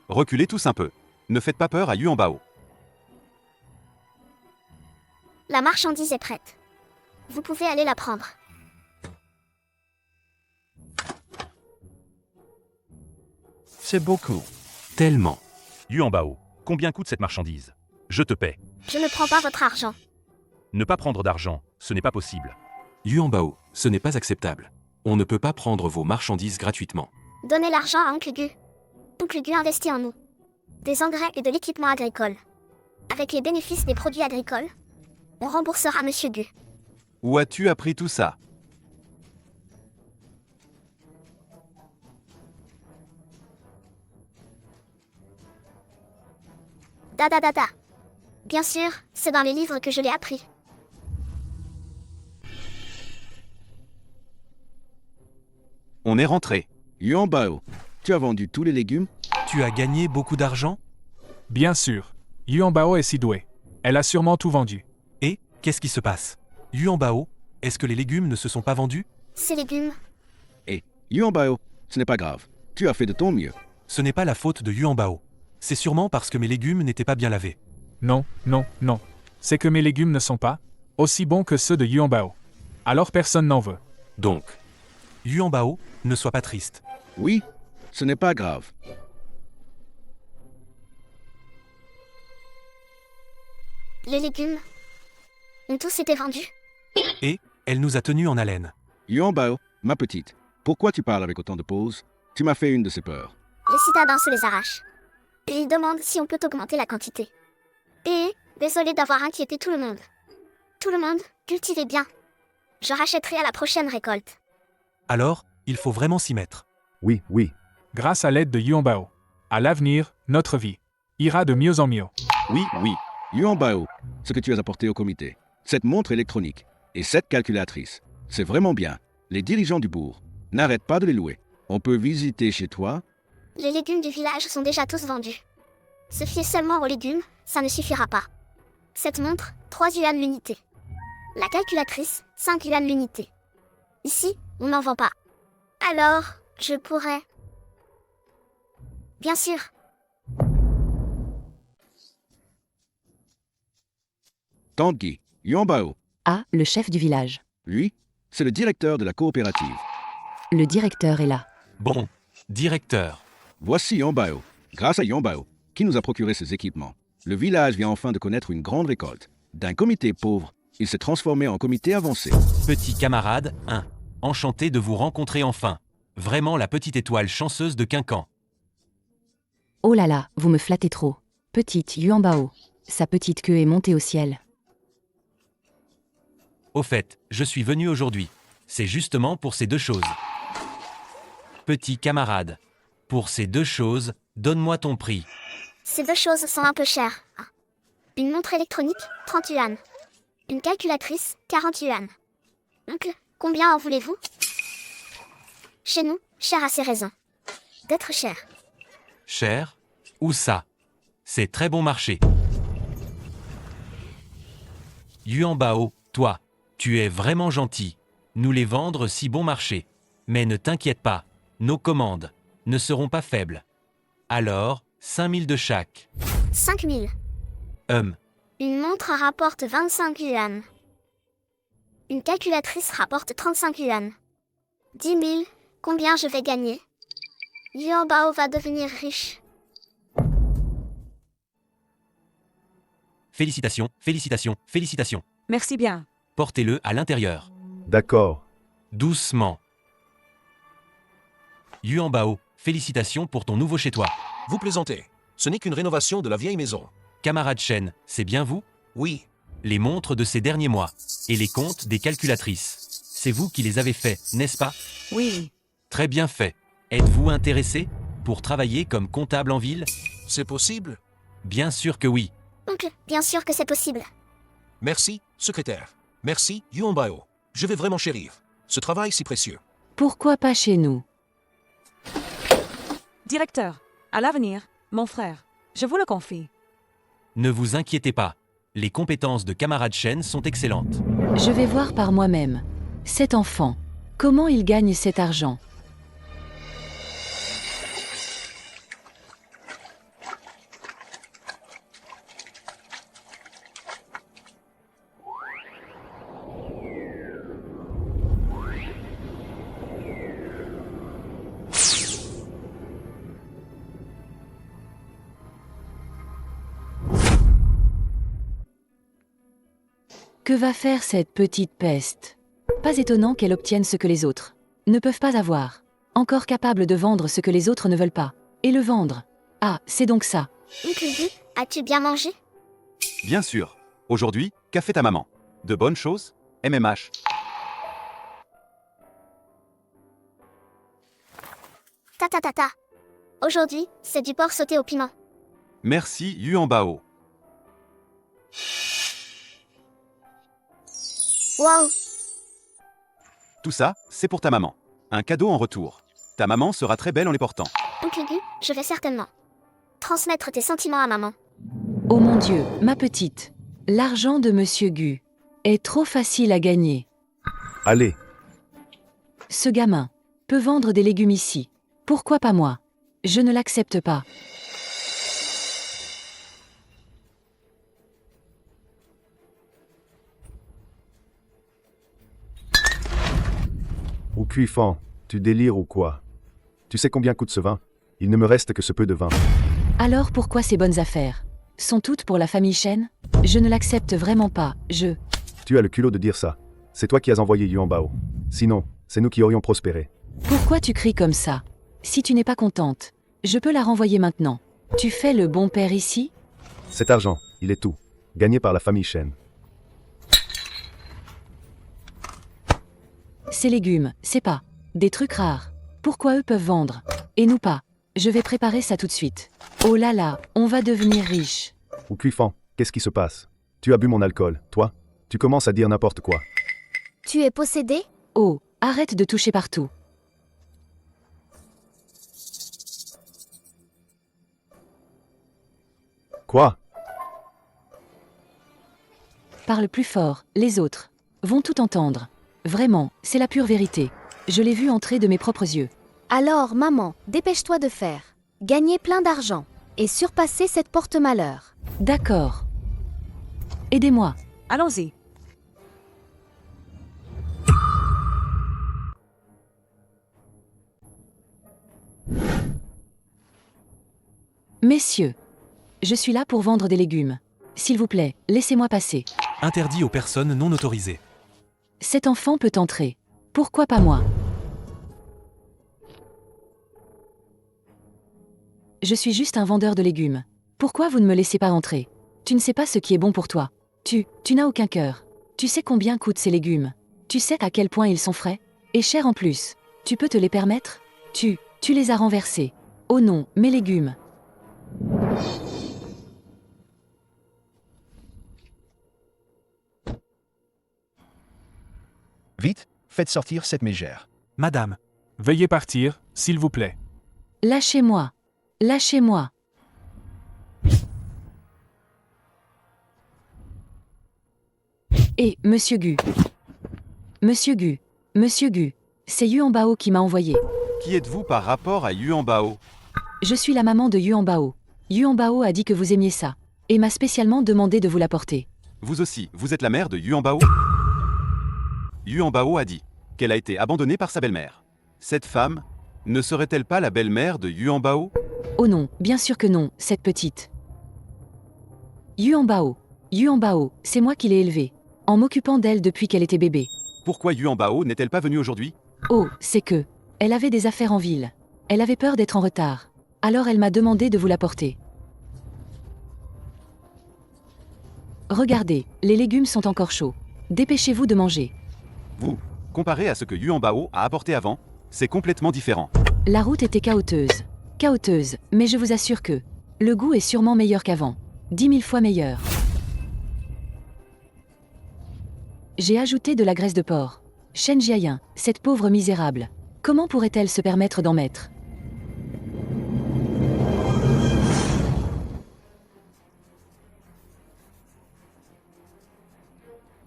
Reculez tous un peu. Ne faites pas peur à Yuan Bao. la marchandise est prête. Vous pouvez aller la prendre. C'est beaucoup. Tellement. Yuan Bao, combien coûte cette marchandise? Je te paie. Je ne prends pas votre argent. Ne pas prendre d'argent, ce n'est pas possible. Yuan Bao, ce n'est pas acceptable. On ne peut pas prendre vos marchandises gratuitement. Donnez l'argent à Oncle Gu. Oncle Gu investit en nous. Des engrais et de l'équipement agricole. Avec les bénéfices des produits agricoles, on remboursera Monsieur Gu. Où as-tu appris tout ça? Da. Bien sûr, c'est dans les livres que je l'ai appris. On est rentré. Yuan Bao, tu as vendu tous les légumes? Tu as gagné beaucoup d'argent? Bien sûr. Yuan Bao est si douée. Elle a sûrement tout vendu. Et qu'est-ce qui se passe? Yuan Bao, est-ce que les légumes ne se sont pas vendus? Ces légumes. Eh, Yuan Bao, ce n'est pas grave. Tu as fait de ton mieux. Ce n'est pas la faute de Yuan Bao. C'est sûrement parce que mes légumes n'étaient pas bien lavés. Non. C'est que mes légumes ne sont pas aussi bons que ceux de Yuan Bao. Alors personne n'en veut. Donc, Yuan Bao, ne sois pas triste. Oui, ce n'est pas grave. Les légumes ont tous été vendus. Et elle nous a tenus en haleine. Yuan Bao, ma petite, pourquoi tu parles avec autant de pause? Tu m'as fait une de ces peurs. Les citadins se les arrachent. Et ils demandent si on peut augmenter la quantité. Et, désolé d'avoir inquiété tout le monde. Tout le monde, cultivez bien. Je rachèterai à la prochaine récolte. Alors, il faut vraiment s'y mettre. Oui. Grâce à l'aide de Yuan Bao. À l'avenir, notre vie ira de mieux en mieux. Oui. Yuan Bao, ce que tu as apporté au comité, cette montre électronique et cette calculatrice, c'est vraiment bien. Les dirigeants du bourg, n'arrête pas de les louer. On peut visiter chez toi. Les légumes du village sont déjà tous vendus. Se fier seulement aux légumes, ça ne suffira pas. Cette montre, 3 yuan l'unité. La calculatrice, 5 yuan l'unité. Ici, on n'en vend pas. Alors, je pourrais... Bien sûr. Tanguy, Yuan Bao. Ah, le chef du village. Lui, c'est le directeur de la coopérative. Le directeur est là. Bon, directeur. Voici Yuan Bao. Grâce à Yuan Bao, qui nous a procuré ces équipements, le village vient enfin de connaître une grande récolte. D'un comité pauvre, il s'est transformé en comité avancé. Petit camarade 1. Enchanté de vous rencontrer enfin. Vraiment la petite étoile chanceuse de Quincan. Oh là là, vous me flattez trop. Petite Yuan Bao. Sa petite queue est montée au ciel. Au fait, je suis venu aujourd'hui. C'est justement pour ces deux choses. Petit camarade. Pour ces deux choses, donne-moi ton prix. Ces deux choses sont un peu chères. Une montre électronique, 30 yuan. Une calculatrice, 40 yuan. Oncle, combien en voulez-vous? Chez nous, cher a ses raisons d'être cher. Cher? Où ça? C'est très bon marché. Yuan Bao, toi, tu es vraiment gentil. Nous les vendre si bon marché. Mais ne t'inquiète pas, nos commandes ne seront pas faibles. Alors, 5000 de chaque. 5000. Une montre rapporte 25 yuan. Une calculatrice rapporte 35 yuan. 10 000, combien je vais gagner? Yuan Bao va devenir riche. Félicitations, félicitations, félicitations. Merci bien. Portez-le à l'intérieur. D'accord. Doucement. Yuan Bao, félicitations pour ton nouveau chez-toi. Vous plaisantez. Ce n'est qu'une rénovation de la vieille maison. Camarade Chen, c'est bien vous? Oui. Les montres de ces derniers mois. Et les comptes des calculatrices. C'est vous qui les avez faits, n'est-ce pas? Oui. Très bien fait. Êtes-vous intéressé pour travailler comme comptable en ville? C'est possible? Bien sûr que oui. Oncle, bien sûr que c'est possible. Merci, secrétaire. Merci, Yuan Bao. Je vais vraiment chérir ce travail si précieux. Pourquoi pas chez nous? Directeur, à l'avenir, mon frère, je vous le confie. Ne vous inquiétez pas. Les compétences de camarade Chen sont excellentes. Je vais voir par moi-même. Cet enfant, comment il gagne cet argent? Que va faire cette petite peste? Pas étonnant qu'elle obtienne ce que les autres ne peuvent pas avoir. Encore capable de vendre ce que les autres ne veulent pas. Et le vendre. Ah, c'est donc ça. Oncle Gu, as-tu bien mangé? Bien sûr. Aujourd'hui, qu'a fait ta maman? De bonnes choses? MMH. Ta ta ta ta. Aujourd'hui, c'est du porc sauté au piment. Merci Yuan Bao. Waouh. Tout ça, c'est pour ta maman. Un cadeau en retour. Ta maman sera très belle en les portant. Oncle Gu, je vais certainement transmettre tes sentiments à maman. Oh mon Dieu, ma petite. L'argent de Monsieur Gu est trop facile à gagner. Allez, Ce gamin peut vendre des légumes ici. Pourquoi pas moi? Je ne l'accepte pas. ou Cuifan, tu délires ou quoi? Tu sais combien coûte ce vin? Il ne me reste que ce peu de vin. Alors pourquoi ces bonnes affaires sont toutes pour la famille Shen? Je ne l'accepte vraiment pas, Tu as le culot de dire ça. C'est toi qui as envoyé Yuan Bao. Sinon, c'est nous qui aurions prospéré. Pourquoi tu cries comme ça? Si tu n'es pas contente, je peux la renvoyer maintenant. Tu fais le bon père ici? Cet argent, il est tout. Gagné par la famille Shen. Ces légumes, c'est pas des trucs rares. Pourquoi eux peuvent vendre et nous pas? Je vais préparer ça tout de suite. Oh là là, on va devenir riche. Ou Cuifan, qu'est-ce qui se passe? Tu as bu mon alcool, toi? Tu commences à dire n'importe quoi. Tu es possédé? Oh, arrête de toucher partout. Quoi? Parle plus fort, les autres vont tout entendre. Vraiment, c'est la pure vérité. Je l'ai vu entrer de mes propres yeux. Alors, maman, dépêche-toi de faire. Gagner plein d'argent. Et surpasser cette porte-malheur. D'accord. Aidez-moi. Allons-y. Messieurs, je suis là pour vendre des légumes. S'il vous plaît, laissez-moi passer. Interdit aux personnes non autorisées. Cet enfant peut entrer. Pourquoi pas moi? Je suis juste un vendeur de légumes. Pourquoi vous ne me laissez pas entrer? Tu ne sais pas ce qui est bon pour toi. Tu n'as aucun cœur. Tu sais combien coûtent ces légumes? Tu sais à quel point ils sont frais? Et chers en plus. Tu peux te les permettre? Tu les as renversés. Oh non, mes légumes. Vite, faites sortir cette mégère. Madame, veuillez partir, s'il vous plaît. Lâchez-moi. Lâchez-moi. Et, Monsieur Gu. Monsieur Gu. Monsieur Gu. C'est Yuan Bao qui m'a envoyé. Qui êtes-vous par rapport à Yuan Bao? Je suis la maman de Yuan Bao. Yuan Bao a dit que vous aimiez ça. Et m'a spécialement demandé de vous l'apporter. Vous aussi, vous êtes la mère de Yuan Bao? Yuan Bao a dit qu'elle a été abandonnée par sa belle-mère. Cette femme ne serait-elle pas la belle-mère de Yuan Bao? Oh non, bien sûr que non, cette petite. Yuan Bao. Yuan Bao, c'est moi qui l'ai élevée. En m'occupant d'elle depuis qu'elle était bébé. Pourquoi Yuan Bao n'est-elle pas venue aujourd'hui? Oh, c'est que. Elle avait des affaires en ville. Elle avait peur d'être en retard. Alors elle m'a demandé de vous l'apporter. Regardez, les légumes sont encore chauds. Dépêchez-vous de manger. Vous, comparé à ce que Yuan Bao a apporté avant, c'est complètement différent. La route était chaoteuse. Chaoteuse, mais je vous assure que le goût est sûrement meilleur qu'avant. 10 000 fois meilleur. J'ai ajouté de la graisse de porc. Shen Jiayin, cette pauvre misérable. Comment pourrait-elle se permettre d'en mettre?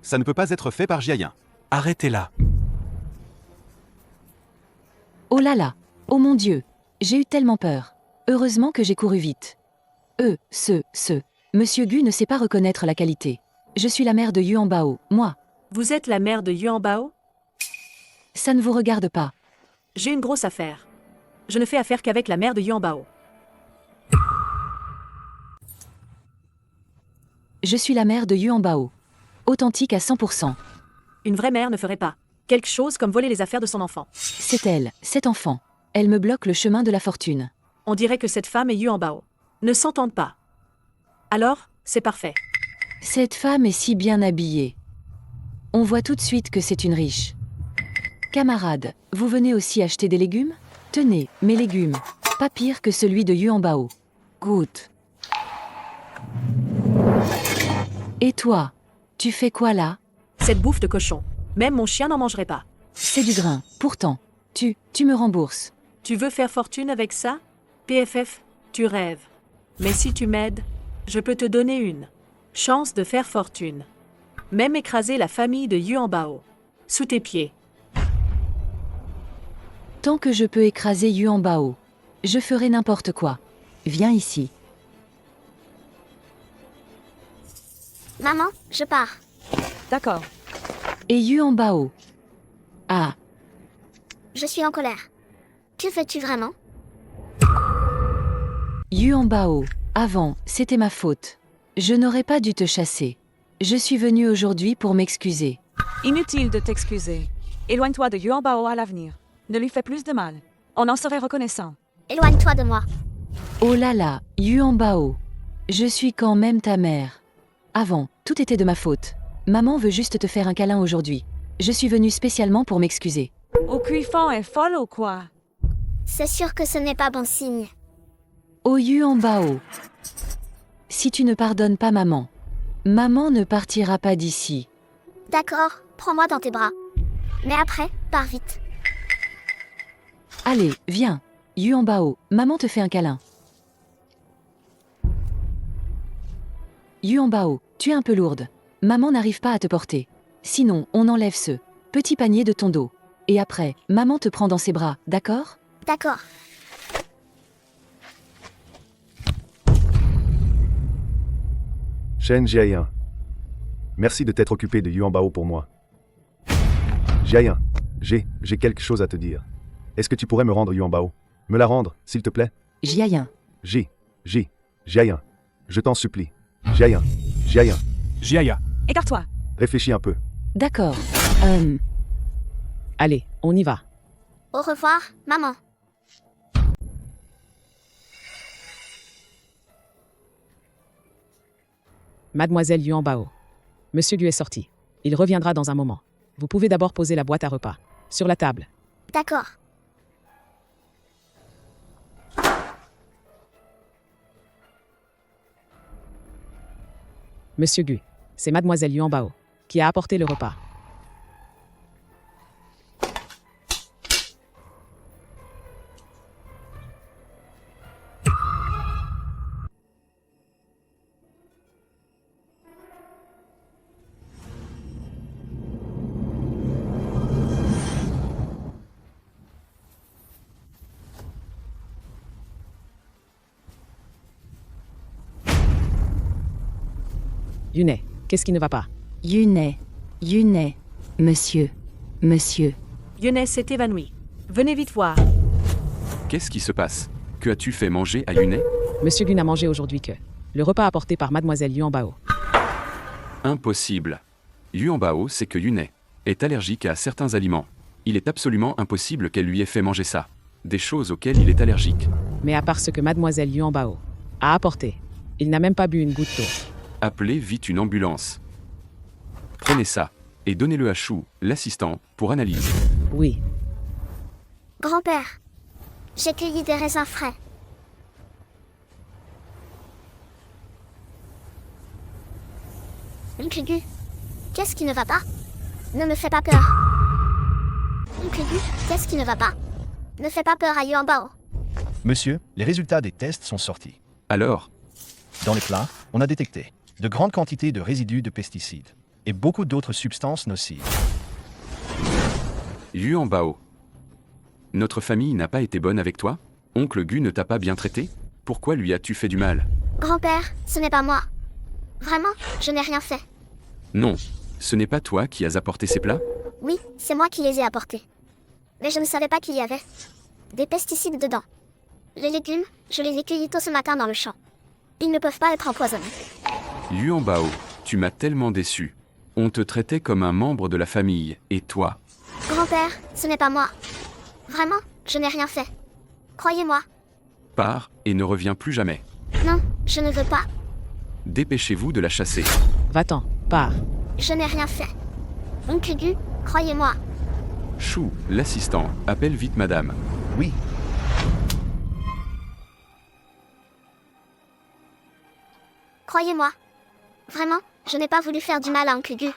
Ça ne peut pas être fait par Jiayin. Arrêtez-la. Oh là là. Oh mon Dieu. J'ai eu tellement peur. Heureusement que j'ai couru vite. Monsieur Gu ne sait pas reconnaître la qualité. Je suis la mère de Yuan Bao, moi. Vous êtes la mère de Yuan Bao? Ça ne vous regarde pas. J'ai une grosse affaire. Je ne fais affaire qu'avec la mère de Yuan Bao. Je suis la mère de Yuan Bao. Authentique à 100%. Une vraie mère ne ferait pas quelque chose comme voler les affaires de son enfant. C'est elle, cet enfant. Elle me bloque le chemin de la fortune. On dirait que cette femme et Yuan Bao ne s'entendent pas. Alors, c'est parfait. Cette femme est si bien habillée. On voit tout de suite que c'est une riche. Camarade, vous venez aussi acheter des légumes? Tenez, mes légumes. Pas pire que celui de Yuan Bao. Goûte. Et toi? Tu fais quoi là? Cette bouffe de cochon. Même mon chien n'en mangerait pas. C'est du grain. Pourtant, tu me rembourses. Tu veux faire fortune avec ça? PFF, tu rêves. Mais si tu m'aides, je peux te donner une chance de faire fortune. Même écraser la famille de Yuan Bao. Sous tes pieds. Tant que je peux écraser Yuan Bao, je ferai n'importe quoi. Viens ici. Maman, je pars. D'accord. Et Yuan Bao? Ah, Je suis en colère. Que fais-tu vraiment? Yuan Bao, avant, c'était ma faute. Je n'aurais pas dû te chasser. Je suis venue aujourd'hui pour m'excuser. Inutile de t'excuser. Éloigne-toi de Yuan Bao à l'avenir. Ne lui fais plus de mal. On en serait reconnaissant. Éloigne-toi de moi. Oh là là, Yuan Bao. Je suis quand même ta mère. Avant, tout était de ma faute. Maman veut juste te faire un câlin aujourd'hui. Je suis venue spécialement pour m'excuser. Au cuifant est folle ou quoi? C'est sûr que ce n'est pas bon signe. Oh Yuan Bao. Si tu ne pardonnes pas maman, maman ne partira pas d'ici. D'accord, prends-moi dans tes bras. Mais après, pars vite. Allez, viens. Yuan Bao, maman te fait un câlin. Yuan Bao, tu es un peu lourde. Maman n'arrive pas à te porter. Sinon, on enlève ce petit panier de ton dos. Et après, maman te prend dans ses bras, d'accord? D'accord. Shen Jiayan. Merci de t'être occupé de Yuan Bao pour moi. Jiayan, j'ai quelque chose à te dire. Est-ce que tu pourrais me rendre Yuan Bao? Me la rendre, s'il te plaît? Jiayan. Jiayan. Je t'en supplie. Jiayan. Jiaya. Écarte-toi. Réfléchis un peu. D'accord. Allez, on y va. Au revoir, maman. Mademoiselle Yuan Bao. Monsieur Gu est sorti. Il reviendra dans un moment. Vous pouvez d'abord poser la boîte à repas. Sur la table. D'accord. Monsieur Gu, c'est Mademoiselle Yuan Bao qui a apporté le repas. Yunet, qu'est-ce qui ne va pas? Yunet, monsieur. Yunet s'est évanoui. Venez vite voir. Qu'est-ce qui se passe? Que as-tu fait manger à Yunet? Monsieur Gu n'a mangé aujourd'hui que le repas apporté par Mademoiselle Yuan Bao. Impossible. Yuan Bao sait que Yunet est allergique à certains aliments. Il est absolument impossible qu'elle lui ait fait manger ça. Des choses auxquelles il est allergique. Mais à part ce que Mademoiselle Yuan Bao a apporté, il n'a même pas bu une goutte d'eau. Appelez vite une ambulance. Prenez ça et donnez-le à Chou, l'assistant, pour analyse. Oui. Grand-père, j'ai cueilli des raisins frais. Lukugu, qu'est-ce qui ne va pas? Ne me fais pas peur. Lukugu, qu'est-ce qui ne va pas? Ne fais pas peur à Yuan Bao. Monsieur, les résultats des tests sont sortis. Alors? Dans les plats, on a détecté de grandes quantités de résidus de pesticides et beaucoup d'autres substances nocives. Yuan Bao. Notre famille n'a pas été bonne avec toi? Oncle Gu ne t'a pas bien traité? Pourquoi lui as-tu fait du mal? Grand-père, ce n'est pas moi. Vraiment, je n'ai rien fait. Non, ce n'est pas toi qui as apporté ces plats? Oui, c'est moi qui les ai apportés. Mais je ne savais pas qu'il y avait des pesticides dedans. Les légumes, je les ai cueillis tôt ce matin dans le champ. Ils ne peuvent pas être empoisonnés. Yuan Bao, tu m'as tellement déçu. On te traitait comme un membre de la famille, et toi? Grand-père, ce n'est pas moi. Vraiment, je n'ai rien fait. Croyez-moi. Pars et ne reviens plus jamais. Non, je ne veux pas. Dépêchez-vous de la chasser. Va-t'en, pars. Je n'ai rien fait. Oncle Gu, croyez-moi. Chou, l'assistant, appelle vite madame. Oui. Croyez-moi. Vraiment, je n'ai pas voulu faire du mal à Oncle Gu.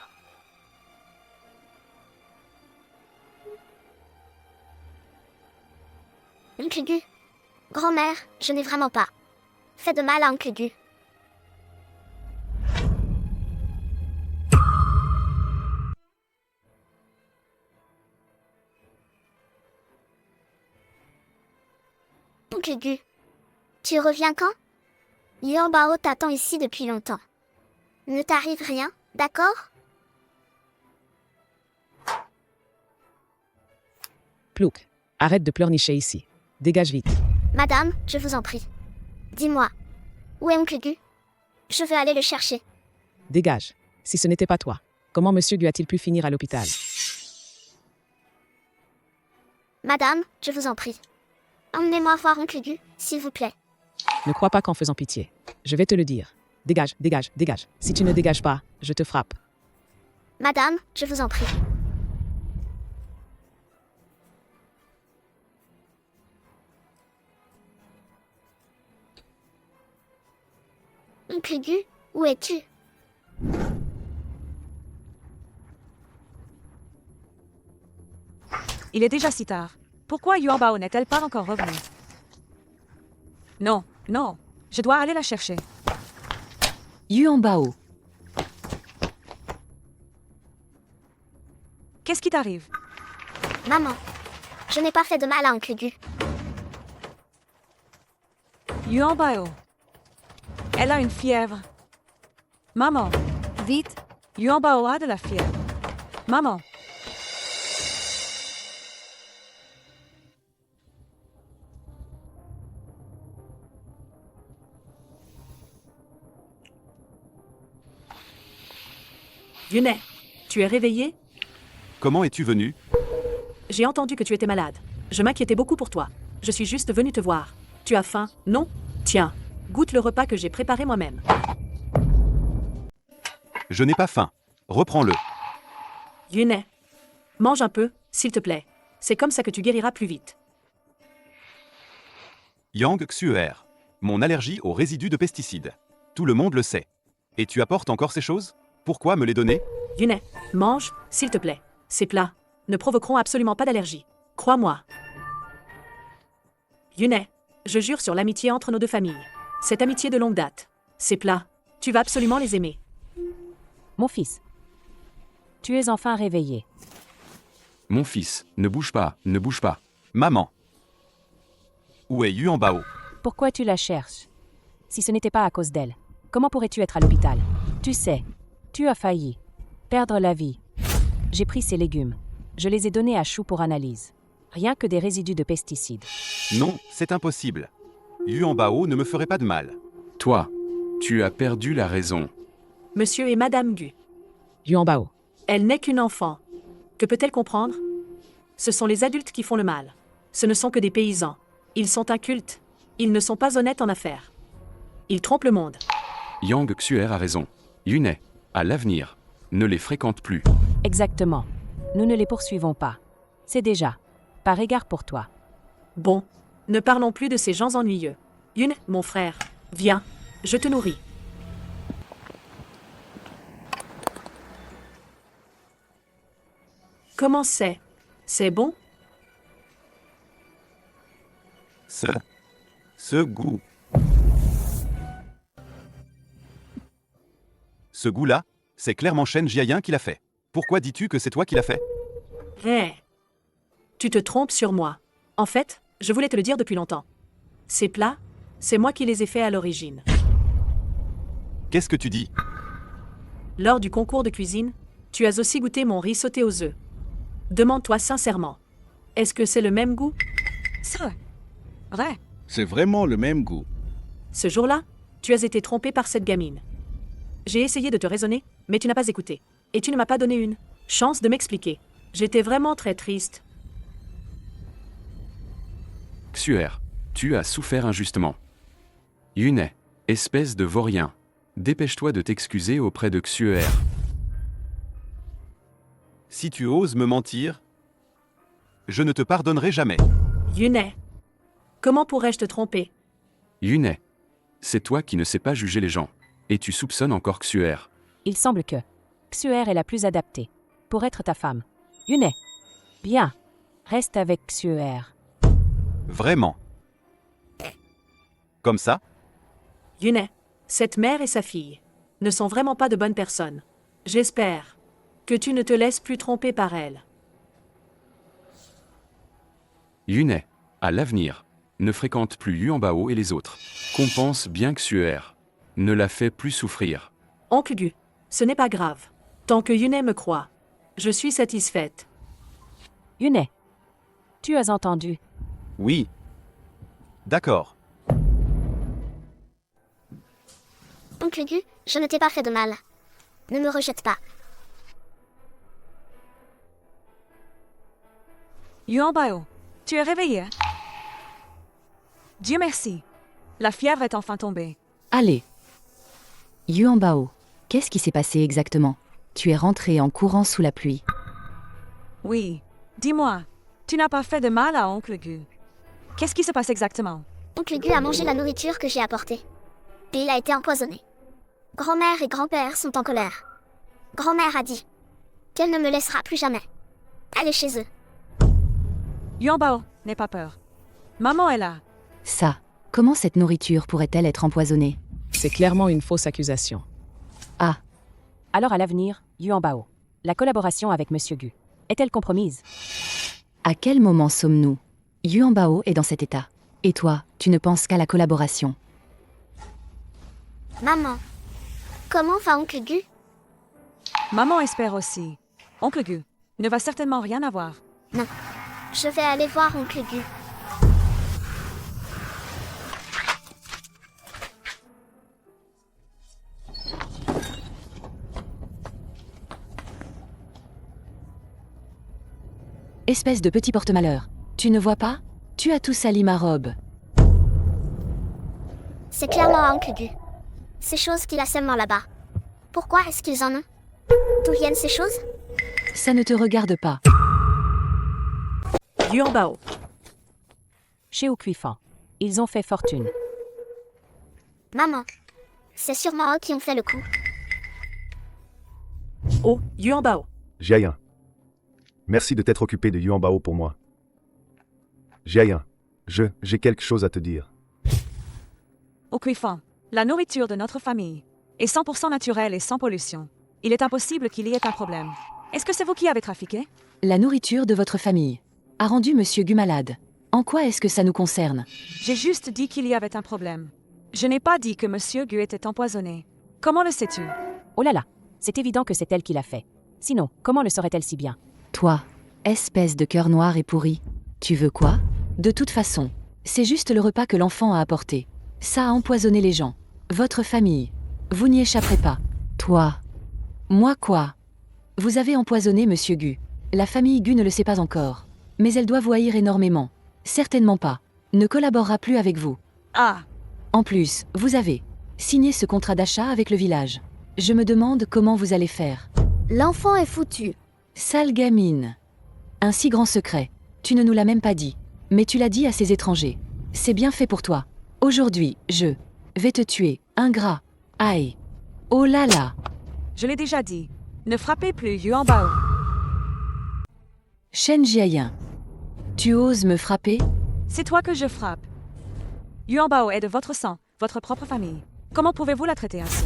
Oncle Gu. Grand-mère, je n'ai vraiment pas fait de mal à Oncle Gu. Oncle Gu. Tu reviens quand? Yuan Bao t'attend ici depuis longtemps. Ne t'arrive rien, d'accord? Plouk, arrête de pleurnicher ici. Dégage vite. Madame, je vous en prie. Dis-moi. Où est Oncle Gu? Je veux aller le chercher. Dégage. Si ce n'était pas toi, comment Monsieur Gu a-t-il pu finir à l'hôpital? Madame, je vous en prie. Emmenez-moi voir Oncle Gu, s'il vous plaît. Ne crois pas qu'en faisant pitié. Je vais te le dire. Dégage, dégage, dégage. Si tu ne dégages pas, je te frappe. Madame, je vous en prie. Oncle Gu, où es-tu? Il est déjà si tard. Pourquoi Yuan Bao n'est-elle pas encore revenue? Non, non. Je dois aller la chercher. Yuan Bao. Qu'est-ce qui t'arrive? Maman, je n'ai pas fait de mal à Oncle Gu. Yuan Bao. Elle a une fièvre. Maman. Vite. Yuan Bao a de la fièvre. Maman. Yunet, tu es réveillé? Comment es-tu venu? J'ai entendu que tu étais malade. Je m'inquiétais beaucoup pour toi. Je suis juste venue te voir. Tu as faim, non? Tiens, goûte le repas que j'ai préparé moi-même. Je n'ai pas faim. Reprends-le. Yunet, mange un peu, s'il te plaît. C'est comme ça que tu guériras plus vite. Yang Xuer. Mon allergie aux résidus de pesticides. Tout le monde le sait. Et tu apportes encore ces choses? Pourquoi me les donner? Yunet, mange, s'il te plaît. Ces plats ne provoqueront absolument pas d'allergie. Crois-moi. Yunet, je jure sur l'amitié entre nos deux familles. Cette amitié de longue date. Ces plats, tu vas absolument les aimer. Mon fils, tu es enfin réveillé. Mon fils, ne bouge pas, ne bouge pas. Maman. Où est Yuan Bao? Pourquoi tu la cherches? Si ce n'était pas à cause d'elle, comment pourrais-tu être à l'hôpital? Tu sais, tu as failli perdre la vie. J'ai pris ces légumes. Je les ai donnés à Chou pour analyse. Rien que des résidus de pesticides. Non, c'est impossible. Yuan Bao ne me ferait pas de mal. Toi, tu as perdu la raison. Monsieur et Madame Gu. Yuan Bao. Elle n'est qu'une enfant. Que peut-elle comprendre? Ce sont les adultes qui font le mal. Ce ne sont que des paysans. Ils sont incultes. Ils ne sont pas honnêtes en affaires. Ils trompent le monde. Yang Xuer a raison. Yunet, à l'avenir, ne les fréquente plus. Exactement. Nous ne les poursuivons pas. C'est déjà, par égard pour toi. Bon, ne parlons plus de ces gens ennuyeux. Yun, mon frère, viens, je te nourris. Comment c'est? C'est bon? Ce goût. Ce goût-là, c'est clairement Shen Jiayin qui l'a fait. Pourquoi dis-tu que c'est toi qui l'as fait? Hé, tu te trompes sur moi. En fait, je voulais te le dire depuis longtemps. Ces plats, c'est moi qui les ai faits à l'origine. Qu'est-ce que tu dis? Lors du concours de cuisine, tu as aussi goûté mon riz sauté aux œufs. Demande-toi sincèrement, est-ce que c'est le même goût? C'est vrai. C'est vraiment le même goût. Ce jour-là, tu as été trompé par cette gamine. J'ai essayé de te raisonner, mais tu n'as pas écouté. Et tu ne m'as pas donné une chance de m'expliquer. J'étais vraiment très triste. Xuer, tu as souffert injustement. Yunet, espèce de vaurien, dépêche-toi de t'excuser auprès de Xuer. Si tu oses me mentir, je ne te pardonnerai jamais. Yune, comment pourrais-je te tromper? Yune, c'est toi qui ne sais pas juger les gens. Et tu soupçonnes encore Xuer. Il semble que Xuer est la plus adaptée pour être ta femme. Yune, bien, reste avec Xuer. Vraiment. Comme ça? Yune, cette mère et sa fille ne sont vraiment pas de bonnes personnes. J'espère que tu ne te laisses plus tromper par elles. Yune, à l'avenir, ne fréquente plus Yuanbao et les autres. Compense bien Xuer. Ne la fais plus souffrir. Oncle Gu, ce n'est pas grave. Tant que Yune me croit, je suis satisfaite. Yune, tu as entendu. Oui. D'accord. Oncle Gu, je ne t'ai pas fait de mal. Ne me rejette pas. Yuanbao, tu es réveillé? Dieu merci. La fièvre est enfin tombée. Allez. Yuanbao, qu'est-ce qui s'est passé exactement? Tu es rentré en courant sous la pluie. Oui, dis-moi, tu n'as pas fait de mal à Oncle Gu. Qu'est-ce qui se passe exactement? Oncle Gu a mangé la nourriture que j'ai apportée. Et il a été empoisonné. Grand-mère et grand-père sont en colère. Grand-mère a dit qu'elle ne me laissera plus jamais. Allez chez eux. Yuanbao, n'aie pas peur. Maman est là. Ça, comment cette nourriture pourrait-elle être empoisonnée? C'est clairement une fausse accusation. Ah. Alors à l'avenir, Yuanbao, la collaboration avec Monsieur Gu est-elle compromise? À quel moment sommes-nous? Yuanbao est dans cet état. Et toi, tu ne penses qu'à la collaboration. Maman, comment va Oncle Gu? Maman espère aussi. Oncle Gu ne va certainement rien avoir. Non, je vais aller voir Oncle Gu. Espèce de petit porte-malheur. Tu ne vois pas? Tu as tout sali ma robe. C'est clairement Oncle Gu. Ces choses qu'il a seulement là-bas. Pourquoi est-ce qu'ils en ont? D'où viennent ces choses? Ça ne te regarde pas. Yuanbao. Chez Okuifan, ils ont fait fortune. Maman, c'est sûrement eux qui ont fait le coup. Oh, Yuanbao. Jiayin. Merci de t'être occupé de Yuanbao pour moi. Jiayin, j'ai quelque chose à te dire. Okuifan, la nourriture de notre famille est 100% naturelle et sans pollution. Il est impossible qu'il y ait un problème. Est-ce que c'est vous qui avez trafiqué? La nourriture de votre famille a rendu Monsieur Gu malade. En quoi est-ce que ça nous concerne? J'ai juste dit qu'il y avait un problème. Je n'ai pas dit que Monsieur Gu était empoisonné. Comment le sais-tu? Oh là là, c'est évident que c'est elle qui l'a fait. Sinon, comment le saurait-elle si bien? Toi, espèce de cœur noir et pourri. Tu veux quoi? De toute façon, c'est juste le repas que l'enfant a apporté. Ça a empoisonné les gens. Votre famille. Vous n'y échapperez pas. Toi. Moi quoi? Vous avez empoisonné Monsieur Gu. La famille Gu ne le sait pas encore. Mais elle doit vous haïr énormément. Certainement pas. Ne collaborera plus avec vous. Ah. En plus, vous avez signé ce contrat d'achat avec le village. Je me demande comment vous allez faire. L'enfant est foutu. Sale gamine. Un si grand secret. Tu ne nous l'as même pas dit. Mais tu l'as dit à ces étrangers. C'est bien fait pour toi. Aujourd'hui, je vais te tuer, ingrat. Aïe. Oh là là. Je l'ai déjà dit. Ne frappez plus Yuanbao. Shen Jiayin. Tu oses me frapper? C'est toi que je frappe. Yuanbao est de votre sang, votre propre famille. Comment pouvez-vous la traiter ainsi?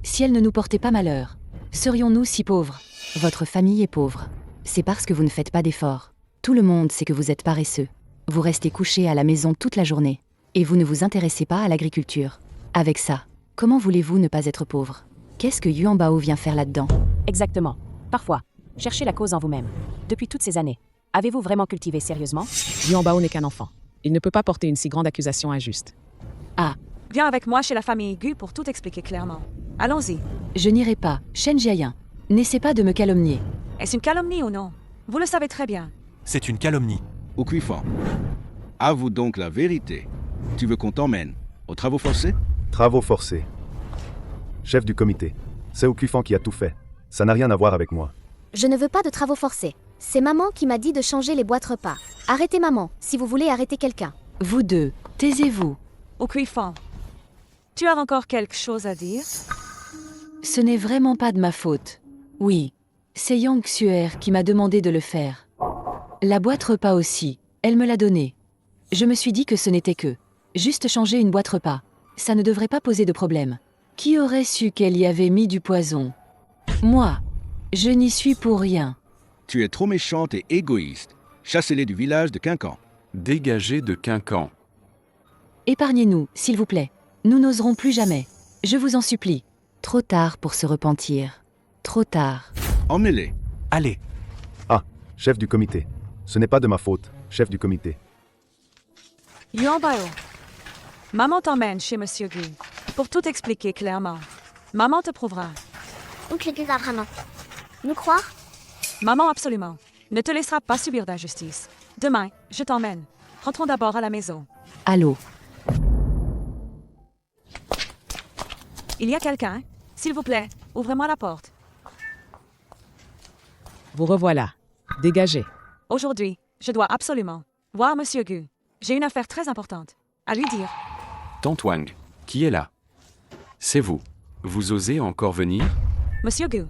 Si elle ne nous portait pas malheur, serions-nous si pauvres? Votre famille est pauvre. C'est parce que vous ne faites pas d'efforts. Tout le monde sait que vous êtes paresseux. Vous restez couché à la maison toute la journée. Et vous ne vous intéressez pas à l'agriculture. Avec ça, comment voulez-vous ne pas être pauvre? Qu'est-ce que Yuanbao vient faire là-dedans? Exactement. Parfois, cherchez la cause en vous-même. Depuis toutes ces années, avez-vous vraiment cultivé sérieusement? Yuanbao n'est qu'un enfant. Il ne peut pas porter une si grande accusation injuste. Ah. Viens avec moi chez la famille Gu pour tout expliquer clairement. Allons-y. Je n'irai pas, Shen Jiayin. N'essaie pas de me calomnier. Est-ce une calomnie ou non? Vous le savez très bien. C'est une calomnie. Okuifan, avoue donc la vérité. Tu veux qu'on t'emmène aux travaux forcés? Travaux forcés. Chef du comité. C'est Okuifan qui a tout fait. Ça n'a rien à voir avec moi. Je ne veux pas de travaux forcés. C'est maman qui m'a dit de changer les boîtes repas. Arrêtez maman, si vous voulez arrêter quelqu'un. Vous deux, taisez-vous. Okuifan, tu as encore quelque chose à dire? Ce n'est vraiment pas de ma faute. Oui, c'est Yang Xuer qui m'a demandé de le faire. La boîte repas aussi, elle me l'a donnée. Je me suis dit que ce n'était que juste changer une boîte repas. Ça ne devrait pas poser de problème. Qui aurait su qu'elle y avait mis du poison? Moi, je n'y suis pour rien. Tu es trop méchante et égoïste. Chassez-les du village de Quincan. Dégagez de Quincan. Épargnez-nous, s'il vous plaît. Nous n'oserons plus jamais. Je vous en supplie. Trop tard pour se repentir. Trop tard. Emmenez-les. Allez. Ah, chef du comité. Ce n'est pas de ma faute, chef du comité. Yuan Bao, maman t'emmène chez Monsieur Gu pour tout expliquer clairement. Maman te prouvera. Oncle Gu va vraiment nous croire? Maman, absolument. Ne te laissera pas subir d'injustice. Demain, je t'emmène. Rentrons d'abord à la maison. Allô? Il y a quelqu'un? S'il vous plaît, ouvrez-moi la porte. Vous revoilà. Dégagez. Aujourd'hui, je dois absolument voir Monsieur Gu. J'ai une affaire très importante à lui dire. Tante Wang, qui est là? C'est vous. Vous osez encore venir? Monsieur Gu,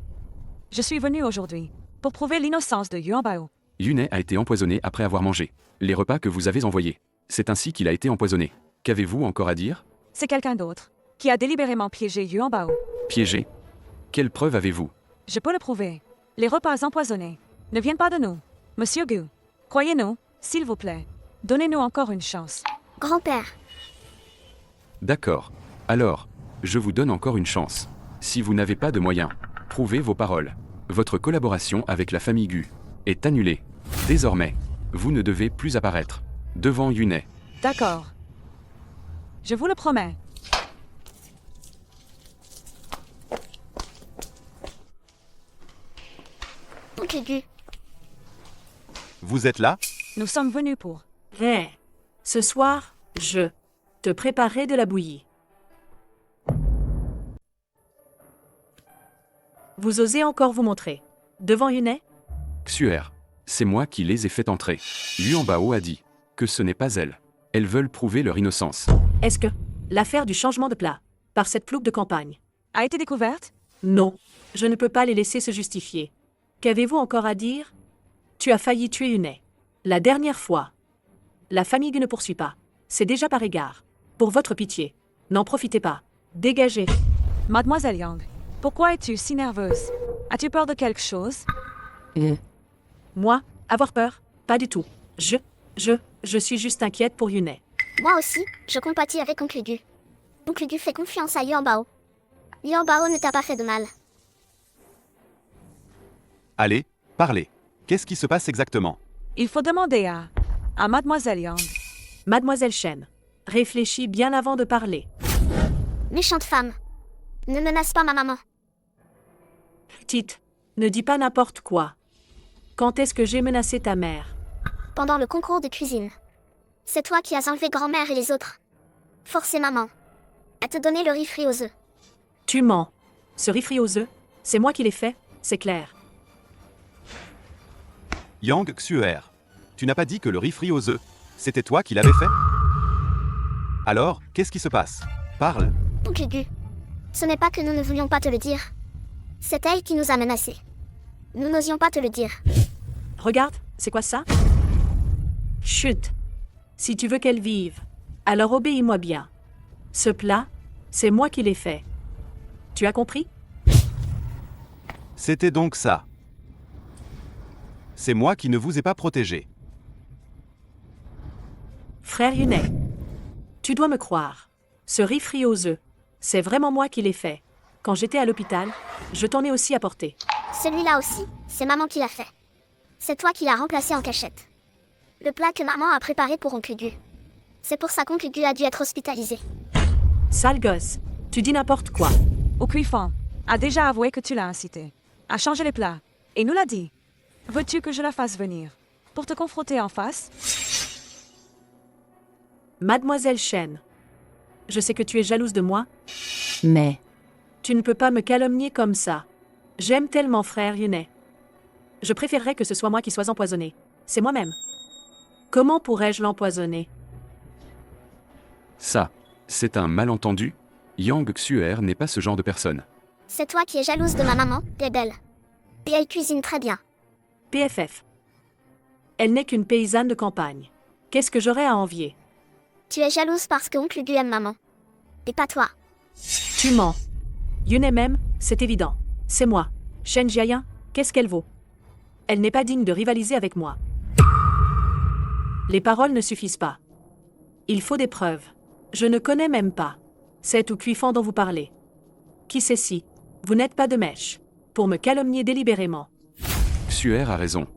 je suis venu aujourd'hui pour prouver l'innocence de Yuan Bao. Yunai a été empoisonné après avoir mangé les repas que vous avez envoyés. C'est ainsi qu'il a été empoisonné. Qu'avez-vous encore à dire? C'est quelqu'un d'autre qui a délibérément piégé Yuan Bao. Piégé? Quelle preuve avez-vous? Je peux le prouver. Les repas empoisonnés ne viennent pas de nous. Monsieur Gu, croyez-nous, s'il vous plaît. Donnez-nous encore une chance. Grand-père. D'accord. Alors, je vous donne encore une chance. Si vous n'avez pas de moyens, prouvez vos paroles. Votre collaboration avec la famille Gu est annulée. Désormais, vous ne devez plus apparaître devant Yunai. D'accord. Je vous le promets. Oncle Gu. Vous êtes là? Nous sommes venus pour... Hé, ce soir, je te préparais de la bouillie. Vous osez encore vous montrer devant Yunai? Xuer, c'est moi qui les ai fait entrer. Yuan Bao a dit que ce n'est pas elles. Elles veulent prouver leur innocence. Est-ce que l'affaire du changement de plat par cette floupe de campagne a été découverte? Non, je ne peux pas les laisser se justifier. Qu'avez-vous encore à dire? Tu as failli tuer Yunai. La dernière fois. La famille Gu ne poursuit pas. C'est déjà par égard. Pour votre pitié, n'en profitez pas. Dégagez. Mademoiselle Yang, pourquoi es-tu si nerveuse? As-tu peur de quelque chose? Moi, avoir peur? Pas du tout. Je suis juste inquiète pour Yunai. Moi aussi, je compatis avec Oncle Gu. Oncle Gu fait confiance à Yuan Bao. Yuan Bao ne t'a pas fait de mal. Allez, parlez. Qu'est-ce qui se passe exactement? Il faut demander à Mademoiselle Yang. Mademoiselle Shen, réfléchis bien avant de parler. Méchante femme. Ne menace pas ma maman. Petite, ne dis pas n'importe quoi. Quand est-ce que j'ai menacé ta mère? Pendant le concours de cuisine. C'est toi qui as enlevé grand-mère et les autres. Forcé maman à te donner le riz frit aux œufs. Tu mens. Ce riz frit aux œufs, c'est moi qui l'ai fait, c'est clair. Yang Xuer, tu n'as pas dit que le riz frit aux œufs, c'était toi qui l'avais fait? Alors, qu'est-ce qui se passe? Parle. Oncle Gu, ce n'est pas que nous ne voulions pas te le dire. C'est elle qui nous a menacés. Nous n'osions pas te le dire. Regarde, c'est quoi ça? Chut. Si tu veux qu'elle vive, alors obéis-moi bien. Ce plat, c'est moi qui l'ai fait. Tu as compris? C'était donc ça. C'est moi qui ne vous ai pas protégé. Frère Yunai, tu dois me croire. Ce riz frit aux œufs, c'est vraiment moi qui l'ai fait. Quand j'étais à l'hôpital, je t'en ai aussi apporté. Celui-là aussi, c'est maman qui l'a fait. C'est toi qui l'as remplacé en cachette. Le plat que maman a préparé pour Oncle Gu. C'est pour ça qu'Oncle Gu a dû être hospitalisé. Sale gosse, tu dis n'importe quoi. Okuifan a déjà avoué que tu l'as incité à changer les plats et nous l'a dit. Veux-tu que je la fasse venir pour te confronter en face? Mademoiselle Shen, je sais que tu es jalouse de moi. Mais... Tu ne peux pas me calomnier comme ça. J'aime tellement frère Yunai. Je préférerais que ce soit moi qui sois empoisonné. C'est moi-même. Comment pourrais-je l'empoisonner? Ça, c'est un malentendu. Yang Xuer n'est pas ce genre de personne. C'est toi qui es jalouse de ma maman, t'es belle. Et elle cuisine très bien. PFF. Elle n'est qu'une paysanne de campagne. Qu'est-ce que j'aurais à envier? Tu es jalouse parce que oncle Gu aime maman. Et pas toi. Tu mens. Yune même, c'est évident. C'est moi. Shen Jiayan, qu'est-ce qu'elle vaut? Elle n'est pas digne de rivaliser avec moi. Les paroles ne suffisent pas. Il faut des preuves. Je ne connais même pas. C'est ou Cuifan dont vous parlez. Qui sait si vous n'êtes pas de mèche pour me calomnier délibérément. Xuer a raison.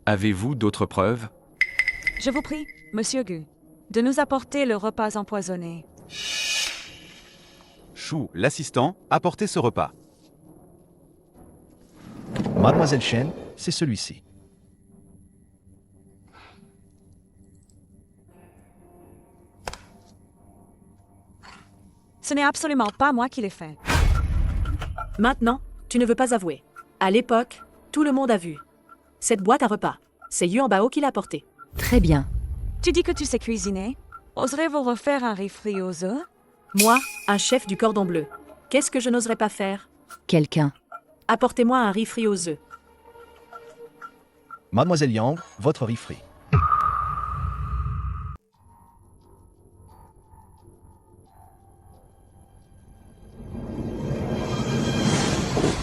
Avez-vous d'autres preuves? Je vous prie, Monsieur Gu, de nous apporter le repas empoisonné. Chou, l'assistant, apportez ce repas. Mademoiselle Shen, c'est celui-ci. Ce n'est absolument pas moi qui l'ai fait. Maintenant, tu ne veux pas avouer. À l'époque, tout le monde a vu. Cette boîte à repas, c'est Yuan Bao qui l'a apportée. Très bien. Tu dis que tu sais cuisiner. Oserez-vous refaire un riz frit aux œufs? Moi, un chef du cordon bleu. Qu'est-ce que je n'oserais pas faire? Quelqu'un. Apportez-moi un riz frit aux œufs. Mademoiselle Yang, votre riz frit.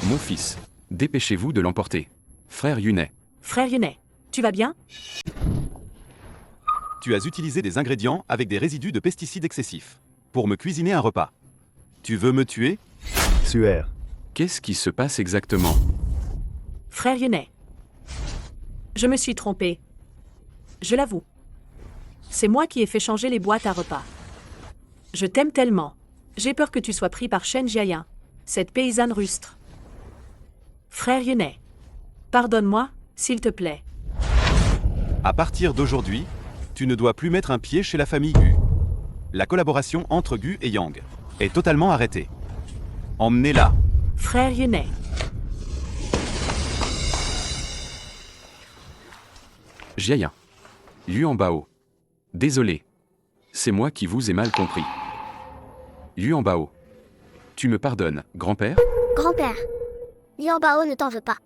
Mon fils, dépêchez-vous de l'emporter. Frère Yunet. Frère Yunet, tu vas bien? Tu as utilisé des ingrédients avec des résidus de pesticides excessifs pour me cuisiner un repas. Tu veux me tuer? Xuer. Qu'est-ce qui se passe exactement? Frère Yunet. Je me suis trompé. Je l'avoue. C'est moi qui ai fait changer les boîtes à repas. Je t'aime tellement. J'ai peur que tu sois pris par Shen Jiayan, cette paysanne rustre. Frère Yunet. Pardonne-moi, s'il te plaît. À partir d'aujourd'hui, tu ne dois plus mettre un pied chez la famille Gu. La collaboration entre Gu et Yang est totalement arrêtée. Emmenez-la. Frère Yunet. Jiayan. Yuan Bao. Désolé. C'est moi qui vous ai mal compris. Yuan Bao. Tu me pardonnes, grand-père? Grand-père. Yuan Bao ne t'en veut pas.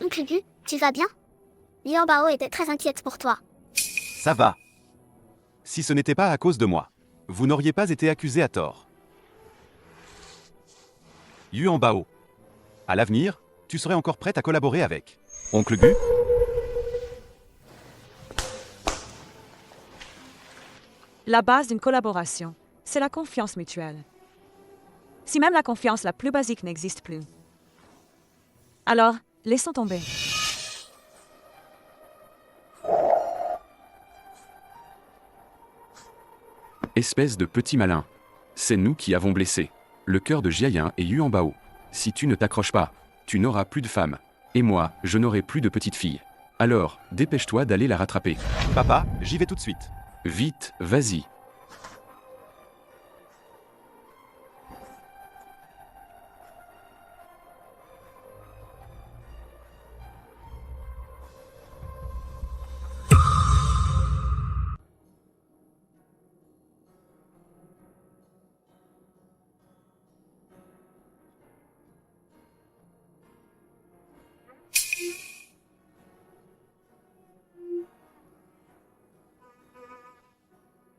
Oncle Gu, tu vas bien? Yuan Bao était très inquiète pour toi. Ça va. Si ce n'était pas à cause de moi, vous n'auriez pas été accusé à tort. Yuan Bao. À l'avenir, tu serais encore prête à collaborer avec Oncle Gu? La base d'une collaboration, c'est la confiance mutuelle. Si même la confiance la plus basique n'existe plus, alors laissons tomber. Espèce de petit malin. C'est nous qui avons blessé le cœur de Jiayan et Yuan Bao. Si tu ne t'accroches pas, tu n'auras plus de femme. Et moi, je n'aurai plus de petite fille. Alors, dépêche-toi d'aller la rattraper. Papa, j'y vais tout de suite. Vite, vas-y.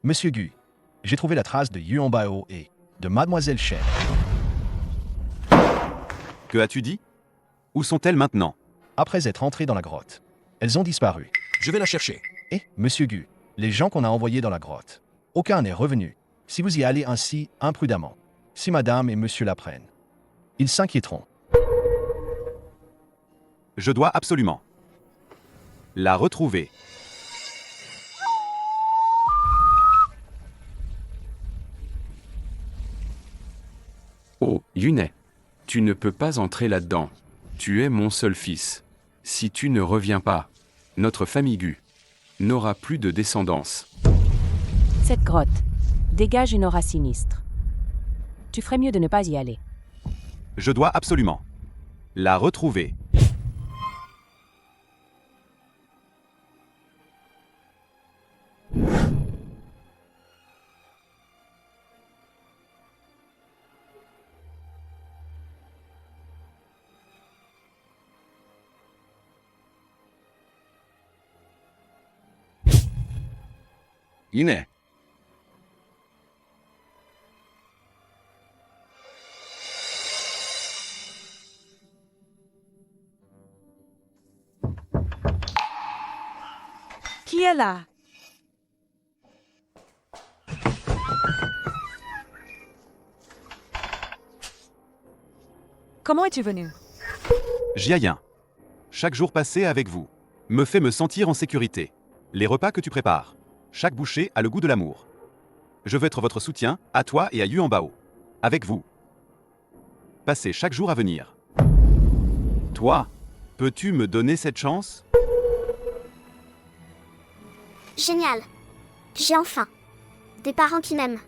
Monsieur Gu, j'ai trouvé la trace de Yuan Bao et de Mademoiselle Shen. Que as-tu dit? Où sont-elles maintenant? Après être entrées dans la grotte, elles ont disparu. Je vais la chercher. Et, Monsieur Gu, les gens qu'on a envoyés dans la grotte, aucun n'est revenu. Si vous y allez ainsi imprudemment, si Madame et Monsieur l'apprennent, ils s'inquiéteront. Je dois absolument la retrouver. Oh, Yunet, tu ne peux pas entrer là-dedans. Tu es mon seul fils. Si tu ne reviens pas, notre famille Gu n'aura plus de descendance. Cette grotte dégage une aura sinistre. Tu ferais mieux de ne pas y aller. Je dois absolument La retrouver. Yine. Qui est là? Comment es-tu venu? Jiayin. Chaque jour passé avec vous me fait me sentir en sécurité. Les repas que tu prépares, chaque bouchée a le goût de l'amour. Je veux être votre soutien, à toi et à Yuan Bao. Avec vous. Passez chaque jour à venir. Toi, peux-tu me donner cette chance? Génial. J'ai enfin des parents qui m'aiment.